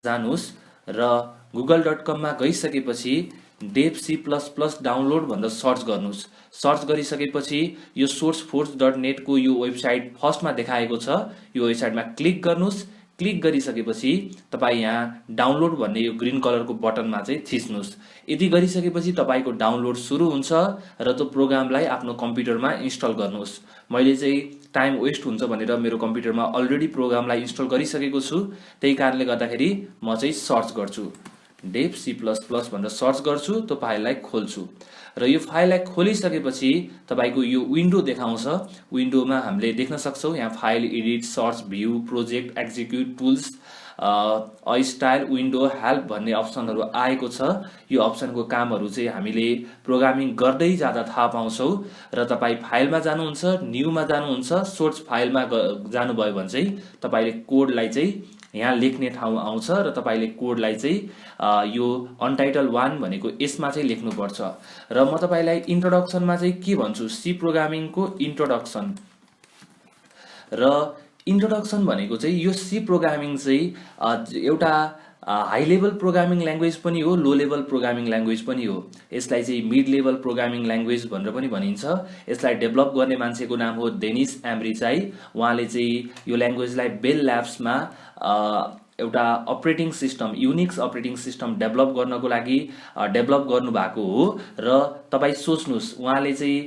जानुस् र google.com मा गइसकेपछि devc++ डाउनलोड भनेर सर्च गर्नुस्। सर्च गरिसकेपछि यो sourceforge.net को यो वेबसाइट फर्स्टमा देखाएको छ, यो वेबसाइटमा क्लिक गर्नुस्। क्लिक गरिसकेपछि तपाईँ यहाँ डाउनलोड भन्ने यो ग्रीन कलरको बटनमा चाहिँ थिच्नुस्। यदि गरिसकेपछि तपाईको डाउनलोड सुरु हुन्छ र त्यो प्रोग्रामलाई आफ्नो कम्प्युटरमा इन्स्टल गर्नुहोस्। मैले चाहिँ टाइम वेस्ट हुन्छ भनेर मेरो कम्प्युटरमा अलरेडी प्रोग्रामलाई इन्स्टल गरिसकेको छु, त्यही कारणले गर्दाखेरि म चाहिँ सर्च गर्छु, devc++ भनेर सर्च गर्छु, त्यो फाइललाई खोल्छु र यो फाइललाई खोलिसकेपछि तपाईको यो विन्डो देखाउँछ। विन्डोमा हामीले देख्न सक्छौं यहाँ file, edit, search, view, project, execute, tools, style, window, help भन्ने अप्सनहरु आएको छ। यो अप्सनको कामहरु चाहिँ हामीले प्रोग्रामिङ गर्दै जाँदा थाहा पाउँछौं र तपाई फाइलमा जानुहुन्छ, न्यूमा जानुहुन्छ, सोर्स फाइलमा जानुभयो भने चाहिँ तपाईले कोडलाई चाहिँ यहाँ लेख्ने ठाउँ आउँछ र तपाईले कोडलाई चाहिँ यो अनटाइटल 1 भनेको यसमा चाहिँ लेख्नु पर्छ। र म तपाईलाई इन्ट्रोडक्सनमा चाहिँ के भन्छु, सी प्रोग्रामिङको इन्ट्रोडक्सन। र इन्ट्रोडक्सन भनेको चाहिँ यो सी प्रोग्रामिङ चाहिँ एउटा हाई लेभल प्रोग्रामिङ ल्याङ्ग्वेज पनि हो, लो लेभल प्रोग्रामिङ ल्याङ्ग्वेज पनि हो। यसलाई चाहिँ मिड लेभल प्रोग्रामिङ ल्याङ्ग्वेज भनेर पनि भनिन्छ। यसलाई डेभलप गर्ने मान्छेको नाम हो डेनिस एम्ब्रिचाई। उहाँले चाहिँ यो ल्याङ्ग्वेजलाई बेल ल्याब्समा एउटा operating system, Unix operating system develop गर्नको लागि डेभलप गर्नु भएको हो। र तपाई सोच्नुस् उहाँले चाहिँ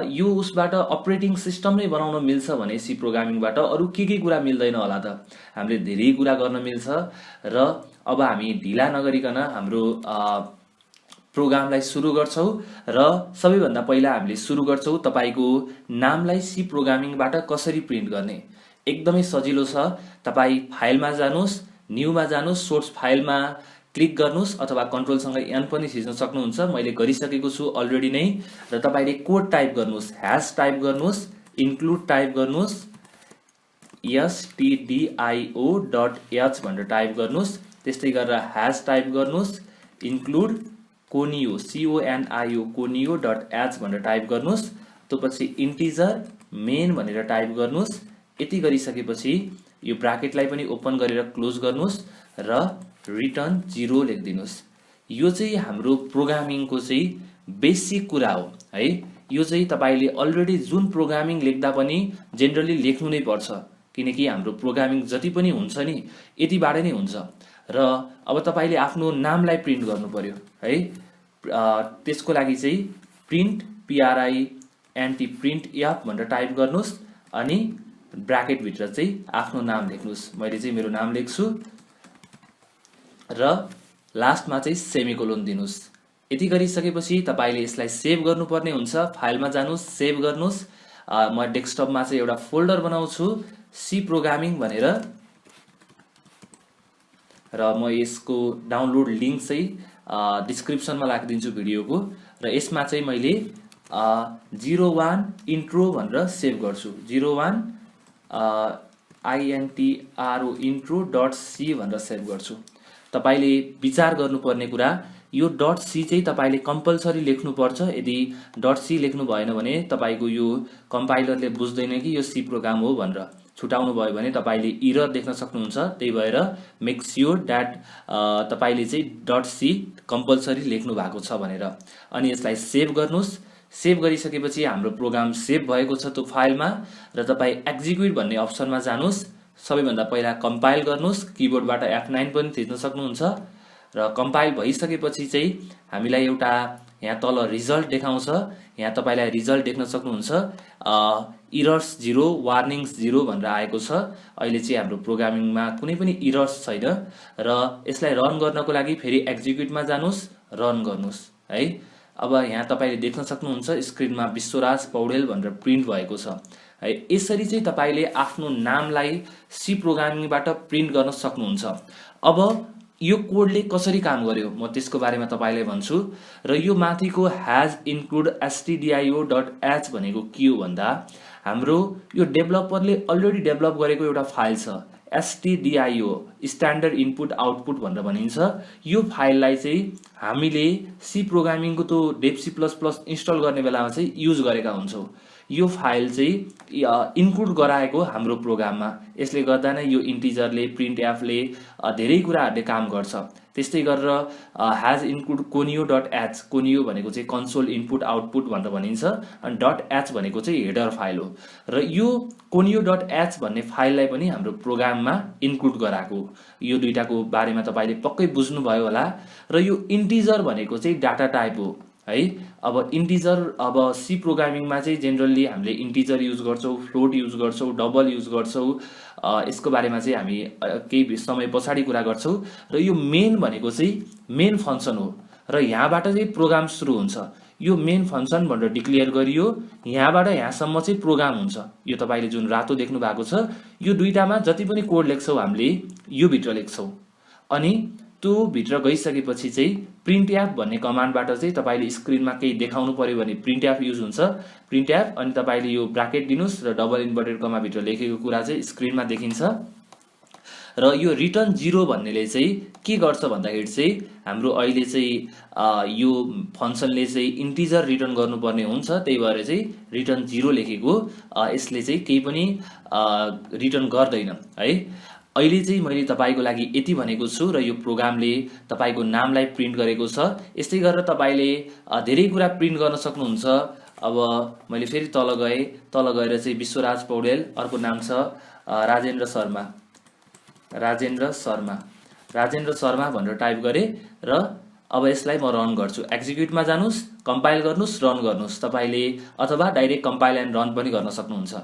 यो उसबाट अपरेटिङ सिस्टम नै बनाउन मिल्छ भने सी प्रोग्रामिङबाट अरु के कुरा मिल्दैन होला त? हामीले धेरै कुरा गर्न मिल्छ। र अब हामी ढिला नगरिकन हाम्रो प्रोग्रामलाई सुरु गर्छौं र सबैभन्दा पहिला हामीले सुरु गर्छौं तपाईको नामलाई सी प्रोग्रामिङबाट कसरी प्रिन्ट गर्ने। एकदमै सजिलो छ। तपाई फाइलमा जानुस्, न्यूमा जानुस्, सोर्स फाइलमा क्लिक गर्नुस् अथवा कन्ट्रोलसँग एन पनि थिच्न सक्नुहुन्छ। मैले गरिसकेको छु अलरेडी नै। र तपाईले कोड टाइप गर्नुस्, ह्याश टाइप गर्नुस्, इन्क्लुड टाइप गर्नुस्, stdio.h भनेर टाइप गर्नुस्। त्यस्तै गरेर ह्याश टाइप गर्नुस्, इन्क्लुड conio conio.h भनेर टाइप गर्नुस्। त्यसपछि इन्टिजर मेन भनेर टाइप गर्नुस्। यति गरिसकेपछि यो ब्राकेटलाई पनि ओपन गरेर क्लोज गर्नुस् र रिटर्न 0 लेखिदिनुस्। यो चाहिँ हाम्रो प्रोग्रामिङको चाहिँ बेसिक कुरा हो है। यो चाहिँ तपाईले अलरेडी जुन प्रोग्रामिङ लेख्दा पनि जेनरली लेख्नु नै पर्छ, किनकि हाम्रो प्रोग्रामिङ जति पनि हुन्छ नि यतिबाट नै हुन्छ। र अब तपाईले आफ्नो नामलाई प्रिन्ट गर्नु पर्यो है। त्यसको लागि चाहिँ प्रिन्ट print f भनेर टाइप गर्नुस् अनि ब्राकेट भित्र चाहिँ आफ्नो नाम लेख्नुस्। मैले चाहिँ मेरो नाम लेख्छु र लास्टमा चाहिँ सेमिकोलन दिनुस्। यति गरिसकेपछि तपाईले यसलाई सेभ गर्नुपर्ने हुन्छ। फाइलमा जानुस्, सेभ गर्नुस्। म डेस्कटपमा चाहिँ एउटा फोल्डर बनाउँछु सी प्रोग्रामिङ भनेर र म यसको डाउनलोड लिंक चाहिँ डिस्क्रिप्सनमा राखिदिन्छु भिडियोको। र यसमा चाहिँ मैले 01 इन्ट्रो भनेर सेभ गर्छु। 01 intro.c भनेर सेभ गर्छु। तपाईले विचार गर्नुपर्ने कुरा यो .c चाहिँ तपाईले कम्पल्सरी लेख्नु पर्छ। यदि .c लेख्नु भएन भने तपाईको यो कम्पाइलरले बुझ्दैन कि यो सी प्रोग्राम हो भनेर। छुटाउनु भयो भने तपाईले एरर देख्न सक्नुहुन्छ। त्यही भएर मेक स्योर दैट तपाईले चाहिँ .c कम्पल्सरी लेख्नु भएको छ भनेर। अनि यसलाई सेभ गर्नुस्। सेभ गरिसकेपछि हाम्रो प्रोग्राम सेभ भएको छ त्यो फाइलमा। र तपाई एक्जिक्युट भन्ने अप्सनमा जानुस्। सबैभन्दा पहिला कम्पाइल गर्नुस्। किबोर्डबाट F9 पनि थिच्न सक्नुहुन्छ। र कम्पाइल भइसकेपछि चाहिँ हामीलाई एउटा यहाँ तल रिजल्ट देखाउँछ। यहाँ तपाईलाई रिजल्ट देख्न सक्नुहुन्छ। एरर्स 0, वार्निङ्स 0 भनेर आएको छ। अहिले चाहिँ हाम्रो प्रोग्रामिङमा कुनै पनि एरर्स छैन। र यसलाई रन गर्नको लागि फेरि एक्जिक्युटमा जानुस्, रन गर्नुस् है। अब यहाँ तपाईले देख्न सक्नुहुन्छ स्क्रिनमा विश्वराज पौडेल भनेर प्रिन्ट भएको छ है। यसरी चाहिँ तपाईले आफ्नो नामलाई सी प्रोग्रामिङबाट प्रिन्ट गर्न सक्नुहुन्छ। अब यो कोडले कसरी काम गर्यो म त्यसको बारेमा तपाईलाई भन्छु। र यो माथिको हैज इन्क्लुड stdio.h भनेको के हो भन्दा हाम्रो यो डेभलपरले अलरेडी डेभलप गरेको एउटा फाइल छ stdio स्ट्यान्डर्ड इनपुट आउटपुट भनेर भनिन्छ। यो फाइललाई चाहिँ हामीले सी प्रोग्रामिङको त्यो devc++ इन्स्टल गर्ने बेलामा चाहिँ युज गरेका हुन्छौं। यो फाइल चाहिँ इन्क्लुड गराएको हाम्रो प्रोग्राममा। यसले गर्दा नै यो इन्टिजरले प्रिन्टएफले धेरै कुराहरूले काम गर्छ। त्यस्तै गरेर hash include conio dot h, conio भनेको चाहिँ कन्सोल इनपुट आउटपुट भनेर भनिन्छ, अनि डट एच भनेको चाहिँ हेडर फाइल हो। र यो कोनियो डट एच भन्ने फाइललाई पनि हाम्रो प्रोग्राममा इन्क्लुड गराएको। यो दुईटाको बारेमा तपाईँले पक्कै बुझ्नुभयो होला। र यो इन्टिजर भनेको चाहिँ डाटा टाइप हो है। अब इन्टिजर, अब सी प्रोग्रामिङमा चाहिँ जेनरली हामीले इन्टिजर युज गर्छौँ, फ्लोट युज गर्छौँ, डबल युज गर्छौँ। यसको बारेमा चाहिँ हामी केही समय पछाडि कुरा गर्छौँ। र यो मेन भनेको चाहिँ मेन फङ्सन हो र यहाँबाट चाहिँ प्रोग्राम सुरु हुन्छ। यो मेन फङ्सन भनेर डिक्लेयर गरियो, यहाँबाट यहाँसम्म चाहिँ प्रोग्राम हुन्छ। यो तपाईँले जुन रातो देख्नु भएको छ, यो दुईटामा जति पनि कोड लेख्छौँ हामीले यो भित्र लेख्छौँ। अनि त्यो भित्र गइसकेपछि चाहिँ प्रिन्टएफ भन्ने कमान्डबाट चाहिँ तपाईँले स्क्रिनमा केही देखाउनु पर्यो भने प्रिन्टएफ युज हुन्छ। प्रिन्टएफ अनि तपाईँले यो ब्राकेट दिनुहोस् र डबल इन्भर्टेड कमा भित्र लेखेको कुरा चाहिँ स्क्रिनमा देखिन्छ। र यो रिटर्न 0 भन्नेले चाहिँ के गर्छ भन्दाखेरि चाहिँ हाम्रो अहिले चाहिँ यो फङ्सनले चाहिँ इन्टिजर रिटर्न गर्नुपर्ने हुन्छ, त्यही भएर चाहिँ रिटर्न 0 लेखेको यसले चाहिँ केही पनि रिटर्न गर्दैन है। अहिले चाहिँ मैले तपाईँको लागि यति भनेको छु र यो प्रोग्रामले तपाईँको नामलाई प्रिन्ट गरेको छ। यस्तै गरेर तपाईँले धेरै कुरा प्रिन्ट गर्न सक्नुहुन्छ। अब मैले फेरि तल गएँ, तल गएर चाहिँ विश्वराज पौडेल, अर्को नाम छ राजेन्द्र शर्मा भनेर टाइप गरेँ र अब यसलाई म रन गर्छु। एक्जिक्युटमा जानुहोस्, कम्पाइल गर्नुहोस्, रन गर्नुहोस् तपाईँले, अथवा डाइरेक्ट कम्पाइल एन्ड रन पनि गर्न सक्नुहुन्छ।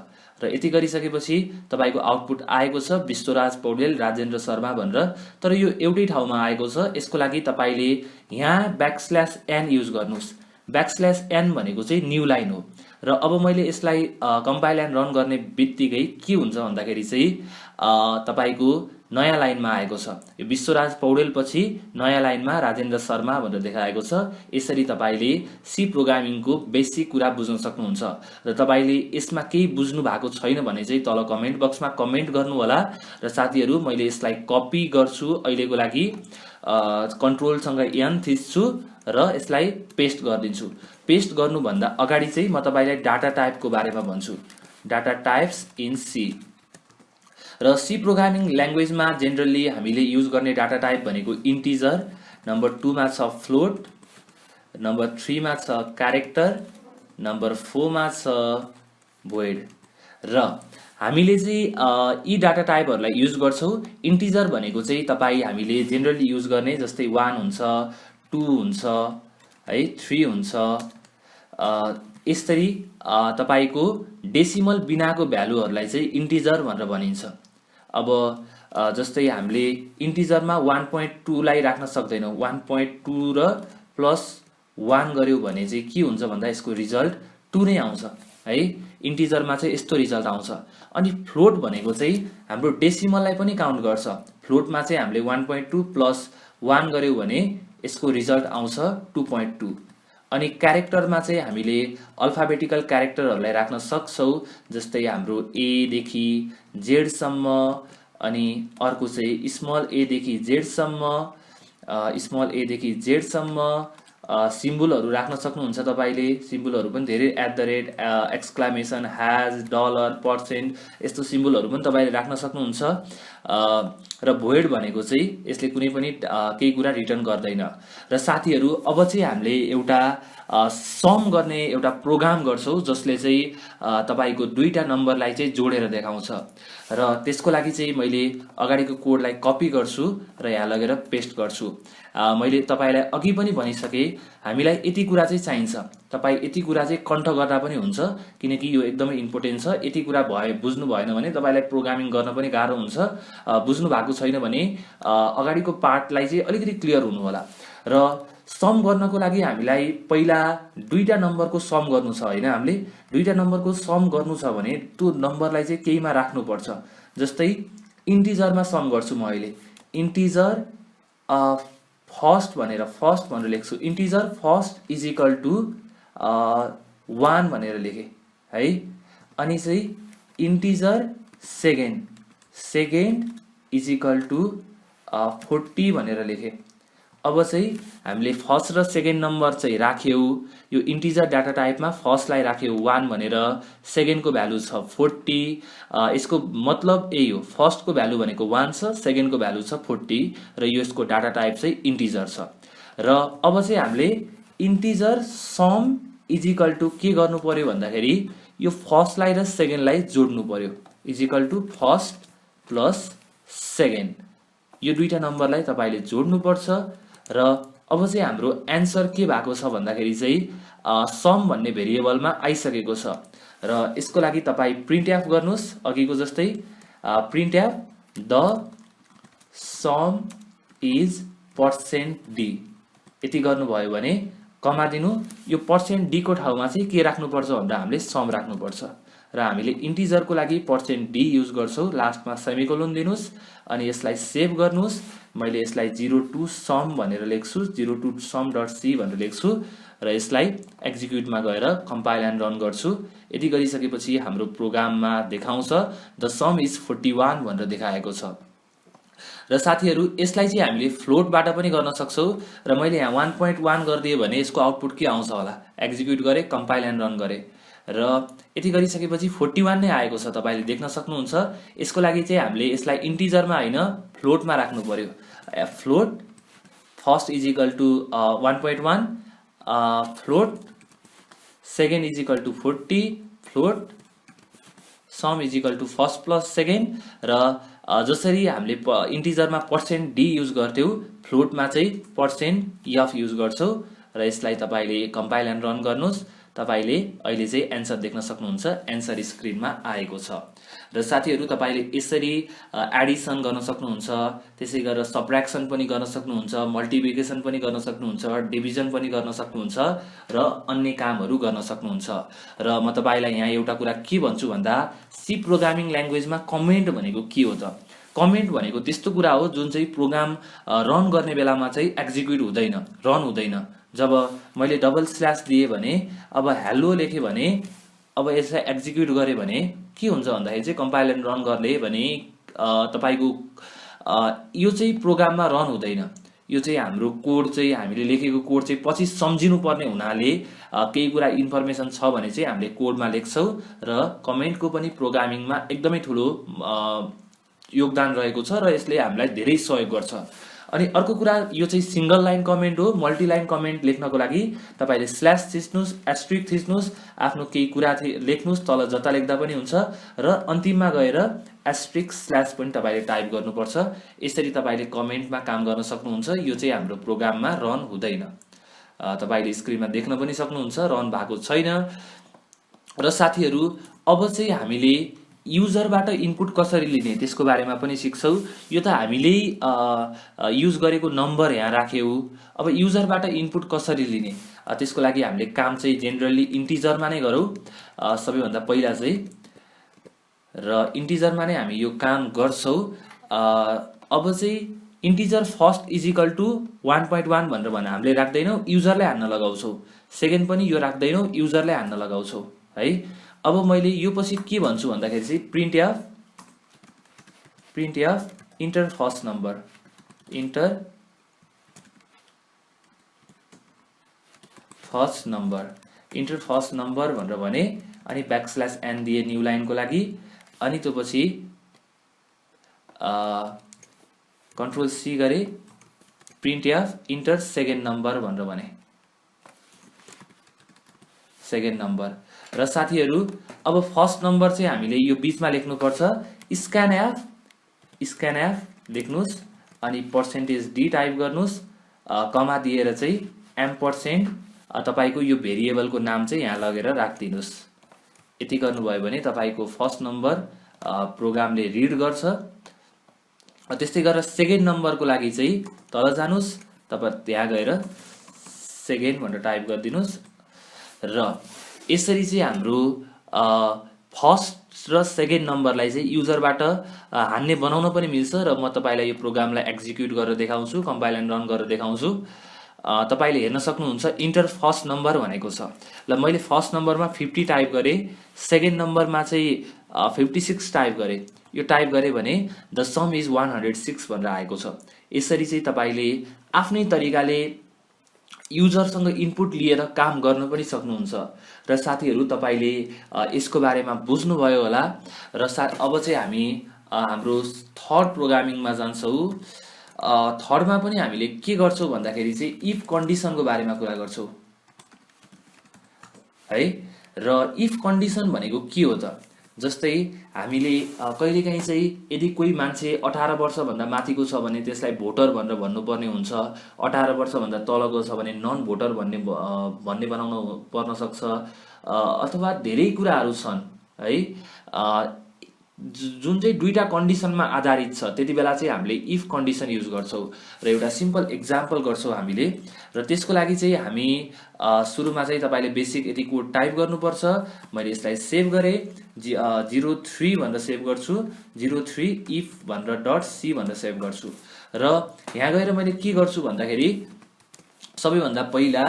र यति गरिसकेपछि तपाईँको आउटपुट आएको छ विश्वराज पौडेल राजेन्द्र शर्मा भनेर। तर यो एउटै ठाउँमा आएको छ। यसको लागि तपाईँले यहाँ \n युज गर्नुहोस्। \n भनेको चाहिँ न्यू लाइन हो। र अब मैले यसलाई कम्पाइल एन्ड रन गर्ने बित्तिकै के हुन्छ भन्दाखेरि चाहिँ तपाईँको नयाँ लाइनमा आएको छ। यो विश्वराज पौडेल पछि नयाँ लाइनमा राजेन्द्र शर्मा भनेर देखाएको छ। यसरी तपाईँले सी प्रोग्रामिङको बेसिक कुरा बुझ्न सक्नुहुन्छ। र तपाईँले यसमा केही बुझ्नु भएको छैन भने चाहिँ तल कमेन्ट बक्समा कमेन्ट गर्नु होला। र साथीहरू, मैले यसलाई कपी गर्छु अहिलेको लागि, कन्ट्रोलसँग n थिच्छु र यसलाई पेस्ट गरिदिन्छु। पेस्ट गर्नुभन्दा अगाडि चाहिँ म तपाईँलाई डाटा टाइपको बारेमा भन्छु। Data types in C. र सी प्रोग्रामिङ ल्याङ्ग्वेजमा जेनरली हामीले युज गर्ने डाटा टाइप भनेको इन्टिजर, नम्बर 2 मा छ फ्लोट, नम्बर 3 मा छ क्यारेक्टर, नम्बर 4 मा छ भोइड। र हामीले चाहिँ यी डाटा टाइपहरूलाई युज गर्छौँ। इन्टिजर भनेको चाहिँ हामीले जेनरली युज गर्ने जस्तै 1 हुन्छ, 2 हुन्छ है, 3 हुन्छ। यसरी तपाईँको डेसिमल बिनाको भ्यालुहरूलाई चाहिँ इन्टिजर भनेर भनिन्छ। अब जस्तै हामीले इन्टिजरमा 1.2 लाई राख्न सक्दैनौँ। 1.2 र +1 गर्यो भने चाहिँ के हुन्छ भन्दा यसको रिजल्ट 2 नै आउँछ है। इन्टिजरमा चाहिँ यस्तो रिजल्ट आउँछ। अनि फ्लोट भनेको चाहिँ हाम्रो डेसिमललाई पनि काउन्ट गर्छ। फ्लोटमा चाहिँ हामीले 1.2 + 1 गर्यो भने यसको रिजल्ट आउँछ 2.2। अनि क्यारेक्टरमा चाहिँ हामीले अल्फाबेटिकल क्यारेक्टरहरूलाई राख्न सक्छौँ, जस्तै हाम्रो A देखि Z सम्म, अनि अर्को चाहिँ स्मल a देखि Z सम्म सिम्बलहरू राख्न सक्नुहुन्छ तपाईले। सिम्बलहरू पनि धेरै @ #, $, % यस्तो सिम्बलहरू पनि तपाईले राख्न सक्नुहुन्छ। र भोइड भनेको चाहिँ यसले कुनै पनि केही कुरा रिटर्न गर्दैन। र साथीहरू, अब चाहिँ हामीले एउटा सम गर्ने एउटा प्रोग्राम गर्छौं जसले चाहिँ तपाईको दुईटा नम्बरलाई चाहिँ जोडेर देखाउँछ। र त्यसको लागि चाहिँ मैले अगाडिको कोडलाई कपी गर्छु र यहाँ लगेर पेस्ट गर्छु। मैले तपाईलाई अघि पनि भनिसके, हामीलाई यति कुरा चाहिँ चाहिन्छ। तपाई यति कुरा चाहिँ कन्ठ गर्दा पनि हुन्छ, किनकि यो एकदमै इम्पोर्टेन्ट छ। यति कुरा बुझ्नु भएन भने तपाईलाई प्रोग्रामिङ गर्न पनि गाह्रो हुन्छ। बुझ्नु भएको छैन भने अगाडिको पार्टलाई चाहिँ अलिकति क्लियर हुनु होला। र सम गर्नको लागि हामीलाई पहिला दुईटा नम्बरको सम गर्नु छ हैन। हामीले दुईटा नम्बरको सम गर्नु छ भने त्यो नम्बरलाई चाहिँ केहीमा राख्नु पर्छ। जस्तै इन्टिजरमा सम गर्छु म अहिले। इन्टिजर फर्स्ट भनेर लेख्छु। इन्टिजर फर्स्ट = 1 भनेर लेखे है। अनि चाहिँ इन्टिजर सेकेन्ड = 40 भनेर लेखे। अब चाहिँ हामीले फर्स्ट र सेकेन्ड नम्बर चाहिँ राख्यौँ यो इन्टिजर डाटा टाइपमा। फर्स्टलाई राख्यौँ 1 भनेर, सेकेन्डको भ्यालु छ 40। यसको मतलब यही हो, फर्स्टको भ्यालु भनेको 1 छ, सेकेन्डको भ्यालु छ 40 र यसको डाटा टाइप चाहिँ इन्टिजर छ। र अब चाहिँ हामीले इन्टिजर सम इजिकल टु के गर्नु पर्यो भन्दाखेरि यो फर्स्टलाई र सेकेन्डलाई जोड्नु पर्यो, equal to first plus second. यो दुईटा नम्बरलाई तपाईँले जोड्नुपर्छ। र अब चाहिँ हाम्रो एन्सर के भएको छ भन्दाखेरि चाहिँ सम भन्ने भेरिएबलमा आइसकेको छ। र यसको लागि तपाईँ प्रिन्ट एफ गर्नुहोस्, अघिको जस्तै print F the some is %d। यति गर्नुभयो भने कमा दिनु, यो %d को ठाउँमा चाहिँ के राख्नुपर्छ भन्दा हामीले सम राख्नुपर्छ। र हामीले इन्टिजरको लागि %d युज गर्छौँ, लास्टमा सेमिकोलन दिनुहोस् अनि यसलाई सेभ गर्नुहोस्। मैले यसलाई 02 सम भनेर लेख्छु, 02 sum.c भनेर लेख्छु र यसलाई एक्जिक्युटमा गएर कम्पाइल एन्ड रन गर्छु। यति गरिसकेपछि हाम्रो प्रोग्राममा देखाउँछ द सम इज 41 भनेर देखाएको छ। र साथीहरू यसलाई चाहिँ हामीले फ्लोटबाट पनि गर्न सक्छौँ। र मैले यहाँ 1.1 गरिदिएँ भने यसको आउटपुट के आउँछ होला, एक्जिक्युट गरेँ, कम्पाइल एन्ड रन गरेँ र यति गरिसकेपछि 41 नै आएको छ, तपाईँले देख्न सक्नुहुन्छ। यसको लागि चाहिँ हामीले यसलाई इन्टिजरमा होइन फ्लोटमा राख्नु पर्यो। Float first equal to 1.1, float second equal to 40, float sum equal to first plus second. र जसरी हामीले इन्टिजरमा %d युज गर्थ्यौँ, फ्लोटमा चाहिँ %f युज गर्छौँ। र यसलाई तपाईँले कम्पाइल एन्ड रन गर्नुहोस्। तपाईँले अहिले चाहिँ एन्सर देख्न सक्नुहुन्छ, एन्सर स्क्रिनमा आएको छ। र साथीहरू तपाईँले यसरी एडिसन गर्न सक्नुहुन्छ, त्यसै गरेर सब्ट्र्याक्सन पनि गर्न सक्नुहुन्छ, मल्टिप्लिकेसन पनि गर्न सक्नुहुन्छ, डिभिजन पनि गर्न सक्नुहुन्छ र अन्य कामहरू गर्न सक्नुहुन्छ। र म तपाईँलाई यहाँ एउटा कुरा के भन्छु भन्दा सी प्रोग्रामिङ ल्याङ्ग्वेजमा कमेन्ट भनेको के हो त? कमेन्ट भनेको त्यस्तो कुरा हो जुन चाहिँ प्रोग्राम रन गर्ने बेलामा चाहिँ एक्जिक्युट हुँदैन, रन हुँदैन। जब मैले डबल स्ल्यास दिएँ भने, अब हेलो लेखेँ भने, अब यसलाई एक्जिक्युट गरेँ भने के हुन्छ भन्दाखेरि चाहिँ कम्पाइल एन्ड रन गर्ने भने तपाईँको यो चाहिँ प्रोग्राममा रन हुँदैन। यो चाहिँ हाम्रो कोड चाहिँ हामीले लेखेको कोड चाहिँ पछि सम्झिनु पर्ने हुनाले केही कुरा इन्फर्मेसन छ भने चाहिँ हामीले कोडमा लेख्छौँ। र कमेन्टको पनि प्रोग्रामिङमा एकदमै ठुलो योगदान रहेको छ र यसले हामीलाई धेरै सहयोग गर्छ। अनि अर्को कुरा, यो चाहिँ सिंगल लाइन कमेन्ट हो। मल्टी लाइन कमेन्ट लेख्नको लागि तपाईँले स्ल्यास थिच्नुहोस्, एस्ट्रिक थिच्नुहोस्, आफ्नो केही कुरा लेख्नुहोस्, तल जता लेख्दा पनि हुन्छ र अन्तिममा गएर एस्ट्रिक स्ल्यास पनि तपाईँले टाइप गर्नुपर्छ। यसरी तपाईँले कमेन्टमा काम गर्न सक्नुहुन्छ। यो चाहिँ हाम्रो प्रोग्राममा रन हुँदैन, तपाईँले स्क्रिनमा देख्न पनि सक्नुहुन्छ, रन भएको छैन। र साथीहरू अब चाहिँ हामीले युजरबाट इनपुट कसरी लिने त्यसको बारेमा पनि सिक्छौँ। यो त हामीले युज गरेको नम्बर यहाँ राख्यौँ। अब युजरबाट इनपुट कसरी लिने त्यसको लागि हामीले काम चाहिँ जेनरली इन्टिजरमा नै गरौँ सबैभन्दा पहिला चाहिँ। र इन्टिजरमा नै हामी यो काम गर्छौँ। अब चाहिँ इन्टिजर फर्स्ट इजिकल टु 1.1 भनेर हामीले राख्दैनौँ, युजरलाई हान्न लगाउँछौँ। सेकेन्ड पनि यो राख्दैनौँ, युजरलाई हान्न लगाउँछौँ है। अब मैले यो पछि के भन्छु भन्दाखेरि चाहिँ print F enter first number, enter first number भनेर भने अनि ब्याकस्ल्यास एन दिए न्यू लाइनको लागि। अनि त्यो पछि कन्ट्रोल सी गरे, print F enter second number भनेर भने, सेकेन्ड नम्बर। र साथीहरू अब फर्स्ट नम्बर चाहिँ हामीले यो बीचमा लेख्नुपर्छ, स्क्यान एफ लेख्नुहोस् अनि %d टाइप गर्नुहोस्, कमा दिएर चाहिँ एम्परसेन्ड तपाईँको यो भेरिएबलको नाम चाहिँ यहाँ लगेर राखिदिनुहोस्। यति गर्नुभयो भने तपाईँको फर्स्ट नम्बर प्रोग्रामले रिड गर्छ। त्यस्तै गरेर सेकेन्ड नम्बरको लागि चाहिँ तल जानुहोस्, तपाईँ त्यहाँ गएर सेकेन्ड भनेर टाइप गरिदिनुहोस्। र यसरी चाहिँ हाम्रो फर्स्ट र सेकेन्ड नम्बरलाई चाहिँ युजरबाट हान्ने बनाउन पनि मिल्छ। र म तपाईँलाई यो प्रोग्रामलाई एक्जिक्युट गरेर देखाउँछु, कम्पाइल एन्ड रन गरेर देखाउँछु। तपाईँले हेर्न सक्नुहुन्छ इन्टर फर्स्ट नम्बर भनेको छ। ल मैले फर्स्ट नम्बरमा 50 टाइप गरेँ, सेकेन्ड नम्बरमा चाहिँ 56 टाइप गरेँ। यो टाइप गरे भने द सम इज 106 भनेर आएको छ। यसरी चाहिँ तपाईले आफ्नै तरिकाले युजरसँग इनपुट लिएर काम गर्न पनि सक्नुहुन्छ। र साथीहरू तपाईले यसको बारेमा बुझ्नुभयो होला। र अब चाहिँ हामी हाम्रो थर्ड प्रोग्रामिङमा जान्छौँ। थर्डमा पनि हामीले के गर्छौँ भन्दाखेरि चाहिँ इफ कन्डिसनको बारेमा कुरा गर्छौँ है। र इफ कन्डिसन भनेको के हो त? जस्तै हामीले कहिलेकाहीँ चाहिँ यदि कोही मान्छे 18 वर्षभन्दा माथिको छ भने त्यसलाई भोटर भनेर भन्नुपर्ने हुन्छ। 18 वर्षभन्दा तलको छ भने नन भोटर भन्ने बनाउन पर्न सक्छ। अथवा धेरै कुराहरू छन् है, जुन चाहिँ दुईटा कन्डिसनमा आधारित छ। त्यति बेला चाहिँ हामीले इफ कन्डिसन युज गर्छौँ। र एउटा सिम्पल एक्जाम्पल गर्छौँ हामीले। र त्यसको लागि चाहिँ हामी सुरुमा चाहिँ तपाईले बेसिक यति कोड टाइप गर्नुपर्छ। मैले यसलाई सेभ गरेँ, 03 भनेर सेभ गर्छु, 03 इफ भनेर .c भनेर सेभ गर्छु। र यहाँ गएर मैले के गर्छु भन्दाखेरि सबैभन्दा पहिला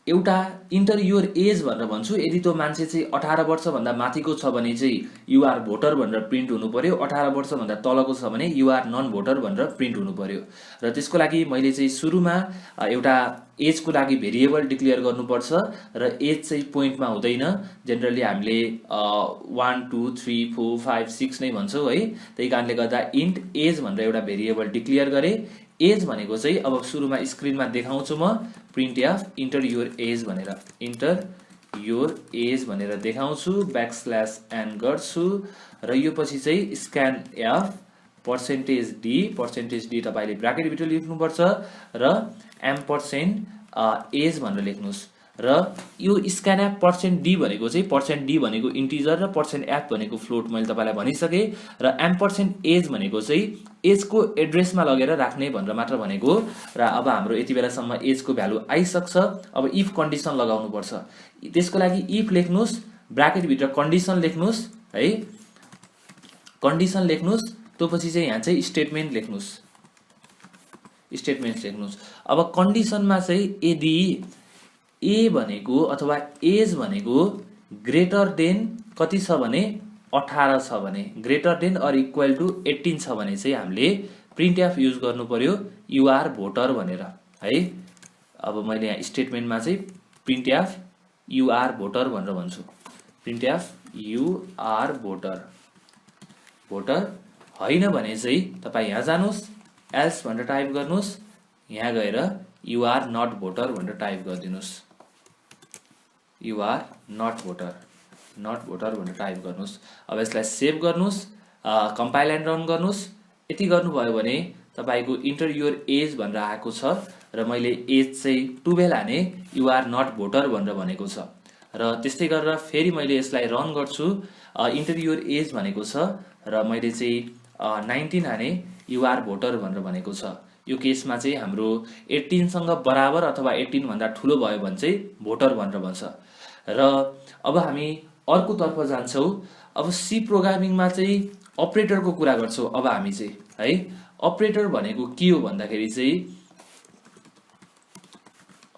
एउटा इन्टर योर एज भनेर भन्छु। यदि त्यो मान्छे चाहिँ 18 वर्षभन्दा माथिको छ भने चाहिँ युआर भोटर भनेर प्रिन्ट हुनु पर्यो। 18 वर्षभन्दा तलको छ भने युआर नन भोटर भनेर प्रिन्ट हुनु पर्यो। र त्यसको लागि मैले चाहिँ सुरुमा एउटा एजको लागि भेरिएबल डिक्लेयर गर्नुपर्छ। र एज चाहिँ पोइन्टमा हुँदैन। जेनरली हामीले 1 2 3 4 5 6 नै भन्छौँ है। त्यही कारणले गर्दा इन्ट एज भनेर एउटा भेरिएबल डिक्लेयर गरेँ। एज भनेको चाहिँ अब सुरुमा स्क्रिनमा देखाउँछु म, print F enter your age भनेर, इन्टर योर एज भनेर देखाउँछु, \n गर्छु। र यो पछि चाहिँ स्क्यान एफ %d तपाईले ब्राकेट भित्र लेख्नुपर्छ र एम% एज भनेर लेख्नुहोस्। र यो स्क्यान एफ %d भनेको चाहिँ %d भनेको इन्टिजर र %f भनेको फ्लोट मैले तपाईलाई भनिसकेँ। र एम% एज भनेको चाहिँ एजको एड्रेसमा लगेर राख्ने भनेर मात्र भनेको। र अब हाम्रो यति बेलासम्म एजको भ्यालु आइसक्छ। अब इफ कन्डिसन लगाउनु पर्छ। त्यसको लागि इफ लेख्नुहोस्, ब्राकेट भित्र कन्डिसन लेख्नुहोस् है, कन्डिसन लेख्नुहोस्। त्यो पछि चाहिँ यहाँ चाहिँ स्टेटमेन्ट लेख्नुहोस्, स्टेटमेन्ट लेख्नुहोस्। अब कन्डिसनमा चाहिँ यदि ए भनेको अथवा एज भनेको ग्रेटर देन कति छ भने 18 छ भने, greater than or equal to 18 छ भने चाहिँ हामीले प्रिन्ट एफ युज गर्नु पर्यो युआर भोटर भनेर है। अब मैले यहाँ स्टेटमेन्टमा चाहिँ प्रिन्ट एफ युआर भोटर भनेर भन्छु, print F you're voter. Voter होइन भने चाहिँ तपाईँ यहाँ जानुहोस्, एल्स भनेर टाइप गर्नुहोस्, यहाँ गएर युआर नट भोटर भनेर टाइप गरिदिनुहोस्, you're not voter, not voter भनेर टाइप गर्नुहोस्। अब यसलाई सेभ गर्नुहोस्, कम्पाइल एन्ड रन गर्नुहोस्। यति गर्नुभयो भने तपाईको इन्टर योर एज भनेर आएको छ र मैले एज चाहिँ 12 हाने, युआर नट भोटर भनेर भनेको छ। र त्यस्तै गरेर फेरि मैले यसलाई रन गर्छु, इन्टर योर एज भनेको छ र मैले चाहिँ 19 हाने, युआर भोटर भनेर भनेको छ। यो केसमा चाहिँ हाम्रो 18 सँग बराबर अथवा 18 भन्दा ठुलो भयो भने चाहिँ भोटर भनेर भन्छ। र अब हामी अर्को तर्फ जान्छौँ। अब सी प्रोग्रामिङमा चाहिँ अपरेटरको कुरा गर्छौँ। अब हामी चाहिँ है, अपरेटर भनेको के हो भन्दाखेरि चाहिँ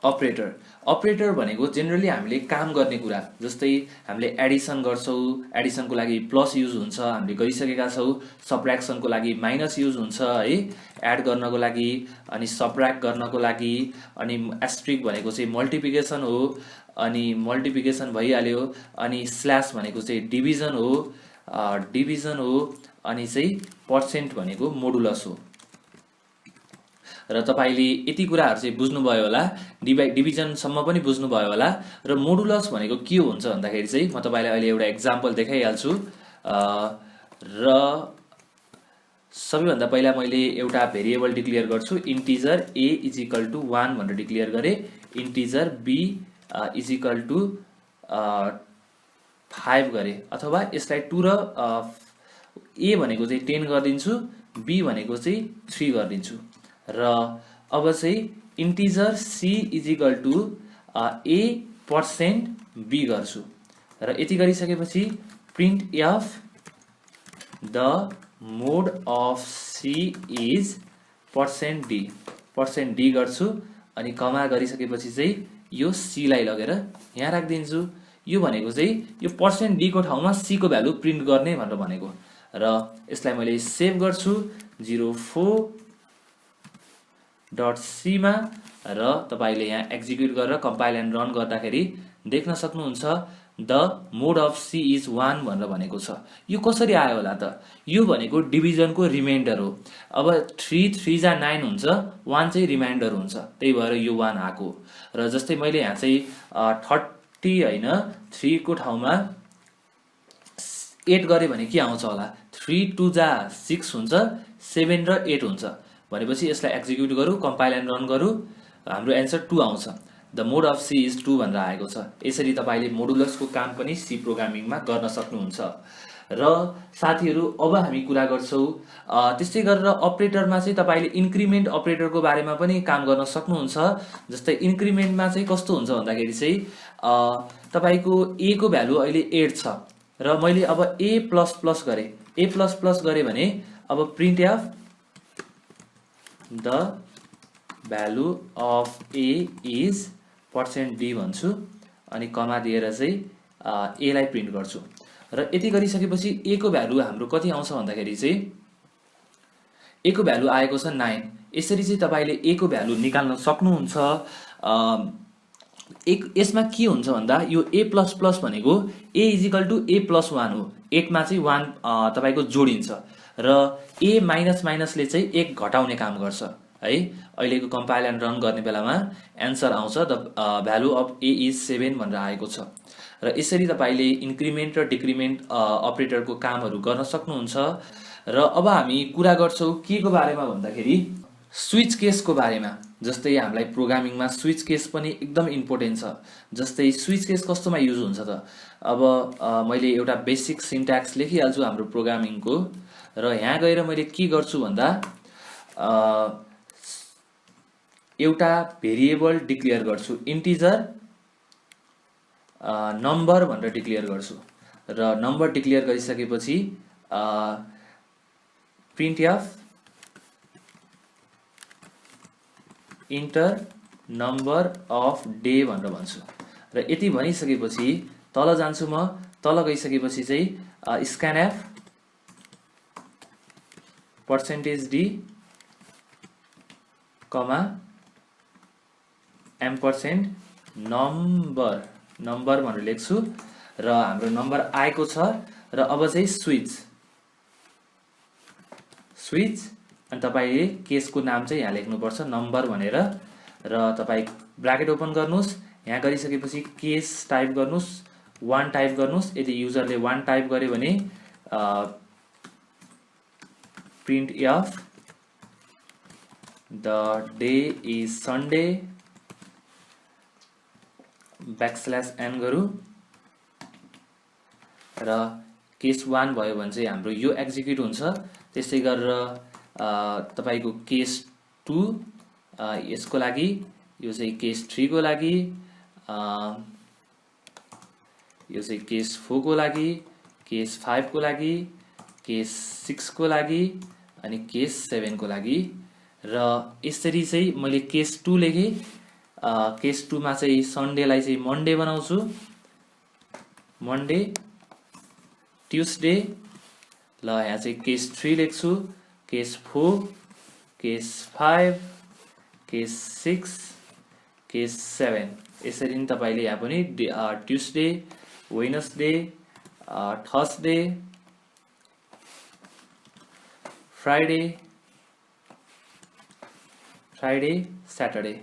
अपरेटर भनेको जेनरली हामीले काम गर्ने कुरा। जस्तै हामीले एडिसन गर्छौँ, एडिसनको लागि प्लस युज हुन्छ, हामीले गरिसकेका छौँ। सब्ट्र्याक्सनको लागि माइनस युज हुन्छ है, एड गर्नको लागि, अनि सब्ट्र्याक्ट गर्नको लागि। अनि एस्ट्रिक भनेको चाहिँ मल्टिप्लिकेसन हो, अनि मल्टिप्लिकेसन भइहाल्यो। अनि स्ल्यास भनेको चाहिँ डिभिजन हो, अनि चाहिँ पर्सेन्ट भनेको मोडुलस हो। र तपाईले यति कुराहरु चाहिँ बुझ्नुभयो होला, डिभिजनसम्म पनि बुझ्नुभयो होला। र मोडुलस भनेको के हुन्छ भन्दाखेरि चाहिँ म तपाईलाई अहिले एउटा एक्जाम्पल देखाइहाल्छु। र सबैभन्दा पहिला मैले एउटा भेरिएबल डिक्लेयर गर्छु, इन्टिजर a = 1 भनेर डिक्लेयर गरे, इन्टिजर b = 5 गरे, अथवा यसलाई 2 र a भनेको चाहिँ 10 गरिदिन्छु, b भनेको चाहिँ 3 गरिदिन्छु। र अब चाहिँ इन्टिजर c = a%b गर्छु। र यति गरिसकेपछि print F the mode of c is %d गर्छु। अनि कमा गरिसकेपछि चाहिँ यो c लाई लगेर यहाँ राखिदिन्छु। यो भनेको चाहिँ यो %d को ठाउँमा c को भ्यालु प्रिन्ट गर्ने भनेर भनेको र यसलाई मैले सेभ गर्छु 04.c मा र तपाईले यहाँ एक्जिक्युट गरेर कम्पाइल एन्ड रन गर्दाखेरि देख्न सक्नुहुन्छ the mode of c is 1 भनेर भनेको छ। यो कसरी आयो होला त? यो भनेको डिभिजनको रिमाइन्डर हो। अब 3 3 जा 9 हुन्छ, 1 चाहिँ रिमाइन्डर हुन्छ, त्यही भएर यो 1 आको। र जस्तै मैले यहाँ चाहिँ 30 हैन 3 को ठाउँमा 8 गरे भने के आउँछ होला? 3 2 जा 6 हुन्छ, 7 र 8 हुन्छ। भनेपछि यसलाई एक्जिक्युट गरौँ, कम्पाइल एन्ड रन गरौँ, हाम्रो एन्सर 2 आउँछ। The mode of c is 2 भनेर आएको छ। यसरी तपाईले मोडुलसको काम पनि सी प्रोग्रामिङमा गर्न सक्नुहुन्छ। र साथीहरू अब हामी कुरा गर्छौं त्यस्तै गरेर अपरेटरमा चाहिँ तपाईले इन्क्रिमेन्ट अपरेटरको बारेमा पनि काम गर्न सक्नुहुन्छ। जस्तै इन्क्रिमेन्टमा चाहिँ कस्तो हुन्छ भन्दाखेरि चाहिँ तपाईको a को भ्यालु अहिले 8 छ र मैले अब a++ गरे, a++ गरे भने अब print F the value of a is %d भन्छु अनि कमा दिएर चाहिँ a लाई प्रिन्ट गर्छु। र यति गरिसकेपछि a को भ्यालु हाम्रो कति आउँछ भन्दाखेरि चाहिँ a को भ्यालु आएको छ 9। यसरी चाहिँ तपाईले a को भ्यालु निकाल्न सक्नुहुन्छ। यसमा के हुन्छ भन्दा यो a++ भनेको a = a+1 हो। 8 मा चाहिँ 1 तपाईको जोडिन्छ र a माइनसले चाहिँ 1 घटाउने काम गर्छ है। अहिलेको कम्पाइल एन्ड रन गर्ने बेलामा एन्सर आउँछ the value of a is 7 भनेर आएको छ। र यसरी तपाईले इन्क्रिमेन्ट र डिक्रिमेन्ट अपरेटरको कामहरु गर्न सक्नुहुन्छ। र अब हामी कुरा गर्छौं के को बारेमा भन्दाखेरि स्विच केसको बारेमा। जस्तै हामीलाई प्रोग्रामिङमा स्विच केस पनि एकदम इम्पोर्टेन्ट छ। जस्तै स्विच केस कस्तोमा युज हुन्छ त? अब मैले एउटा बेसिक सिन्ट्याक्स लेखिहाल्छु हाम्रो प्रोग्रामिङको र यहाँ गएर मैले के गर्छु भन्दा एउटा भेरिएबल डिक्लेयर गर्छु, इन्टिजर नम्बर भनेर डिक्लेयर गर्छु र नम्बर डिक्लेयर गरिसकेपछि print F enter number of day भनेर भन्छु र यति भनिसकेपछि तल जान्छु म। तल गइसकेपछि चाहिँ स्क्यानएफ %d कमा एम्परसेन्ड नम्बर भनेर लेख्छु र हाम्रो नम्बर आएको छ। र अब चाहिँ स्विच अनि तपाईले केसको नाम चाहिँ यहाँ लेख्नुपर्छ नम्बर भनेर र तपाई ब्र्याकेट ओपन गर्नुस्। यहाँ गरिसकेपछि केस टाइप गर्नुस्, 1 टाइप गर्नुस्। यदि युजरले 1 टाइप गरे भने print F the day is Sunday \n गरौँ र केस 1 भयो भने चाहिँ हाम्रो यो एक्जिक्युट हुन्छ। त्यसै गरेर तपाईको केस 2 यसको लागि, यो चाहिँ केस 3 को लागि, यो चाहिँ केस 4 को लागि, केस 5 को लागि, केस 6 को लागि अनि केस 7 को लागि। र यसरी चाहिँ मैले केस 2 लेखे। केस 2 मा चाहिँ सन्डेलाई चाहिँ मन्डे बनाउँछु, मन्डे ट्युसडे। ल यहाँ चाहिँ केस 3 लेख्छु, केस 4, केस 5, केस 6, केस 7। यसरी नै तपाईले यहाँ पनि Tuesday, Wednesday, Thursday, Friday, Saturday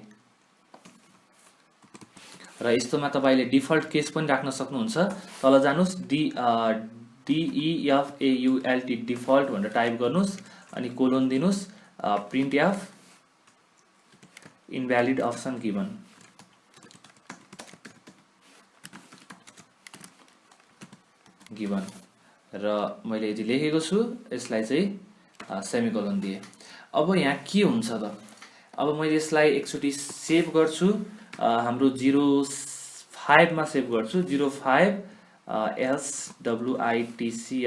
र यस्तोमा तपाईले डिफल्ट केस पनि राख्न सक्नुहुन्छ। तल जानुस् DEFAULT डिफल्ट भनेर टाइप गर्नुस् अनि कोलोन दिनुस्, print F invalid option given र मैले यदि लेखेको छु यसलाई चाहिँ सेमिकोलन दिए। अब यहाँ के हुन्छ त? अब मैले यसलाई एकचोटी सेभ गर्छु, हाम्रो 05 मा सेभ गर्छु, 05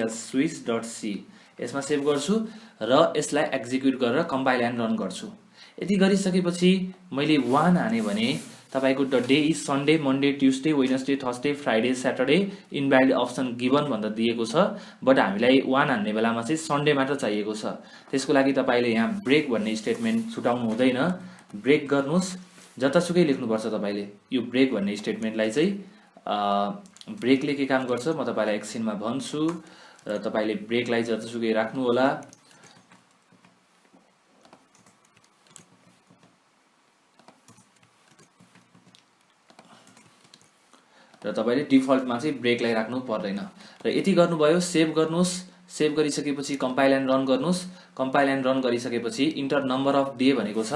switch.c यसमा सेभ गर्छु र यसलाई एक्जिक्युट गरेर कम्पाइल एन्ड रन गर्छु। यति गरिसकेपछि मैले 1 हाने भने तपाईको the day is Sunday, Monday, Tuesday, Wednesday, Thursday, Friday, Saturday invalid option given भनेर दिएको छ, बट हामीलाई 1 हान्ने बेलामा चाहिँ सन्डे मात्र चाहिएको छ। त्यसको लागि तपाईँले यहाँ ब्रेक भन्ने स्टेटमेन्ट छुटाउनु हुँदैन, ब्रेक गर्नुहोस्, जतासुकै लेख्नुपर्छ तपाईँले। यो ब्रेक भन्ने स्टेटमेन्टलाई चाहिँ ब्रेकले के काम गर्छ म तपाईँलाई एकछिनमा भन्छु, र तपाईँले ब्रेकलाई जतासुकै राख्नु होला। र तपाईँले डिफल्टमा चाहिँ ब्रेकलाई राख्नु पर्दैन। र यति गर्नुभयो, सेभ गर्नुहोस्। सेभ गरिसकेपछि कम्पाइल एन्ड रन गर्नुहोस्। कम्पाइल एन्ड रन गरिसकेपछि इन्टर नम्बर अफ डे भनेको छ,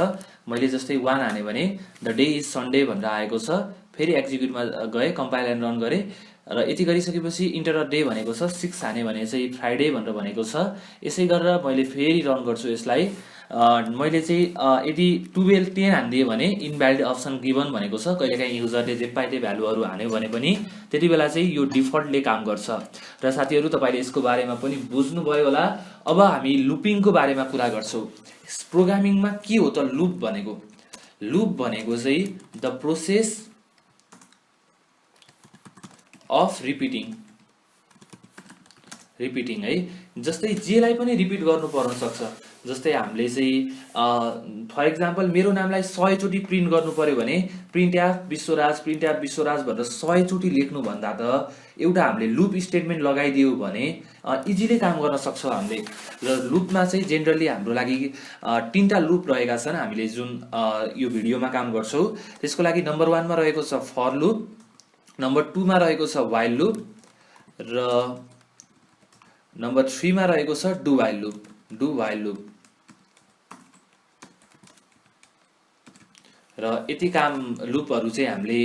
मैले जस्तै 1 हाने भने द डे इज सन्डे भनेर आएको छ। फेरि एक्जिक्युटमा गए, कम्पाइल एन्ड रन गरे, र यति गरिसकेपछि इन्टर अ डे भनेको छ, 6 हाने भने चाहिँ फ्राइडे भनेर भनेको छ। यसै गरेर मैले फेरि रन गर्छु यसलाई। मैले चाहिँ यदि 12 10 हानिदिएँ भने इनभ्यालिड अप्सन गिभन भनेको छ। कहिलेकाहीँ युजरले जे पाए त्यही भ्यालुहरू हान्यो भने पनि त्यति बेला चाहिँ यो डिफल्टले काम गर्छ। र साथीहरू, तपाईँले यसको बारेमा पनि बुझ्नुभयो होला। अब हामी लुपिङको बारेमा कुरा गर्छौँ। प्रोग्रामिङमा के हो त लुप भनेको? लुप भनेको चाहिँ द प्रोसेस अफ रिपिटिङ है। जस्तै जेलाई पनि रिपिट गर्नु पर्न सक्छ। जस्तै हामीले चाहिँ फर इक्जाम्पल मेरो नामलाई 100 चोटि प्रिन्ट गर्नु पर्यो भने प्रिन्ट एफ विश्वराज भनेर 100 चोटि लेख्नु भन्दा त एउटा हामीले लुप स्टेटमेन्ट लगाइदियो भने इजिली काम गर्न सक्छौँ हामीले। र लुपमा चाहिँ जेनरली हाम्रो लागि 3टा लुप रहेका छन्, हामीले जुन यो भिडियोमा काम गर्छौँ। त्यसको लागि नम्बर 1 मा रहेको छ फर लुप, नम्बर 2 मा रहेको छ वाइल लुप, र नम्बर 3 मा रहेको छ डु वाइल लुप। र यति काम लुपहरू चाहिँ हामीले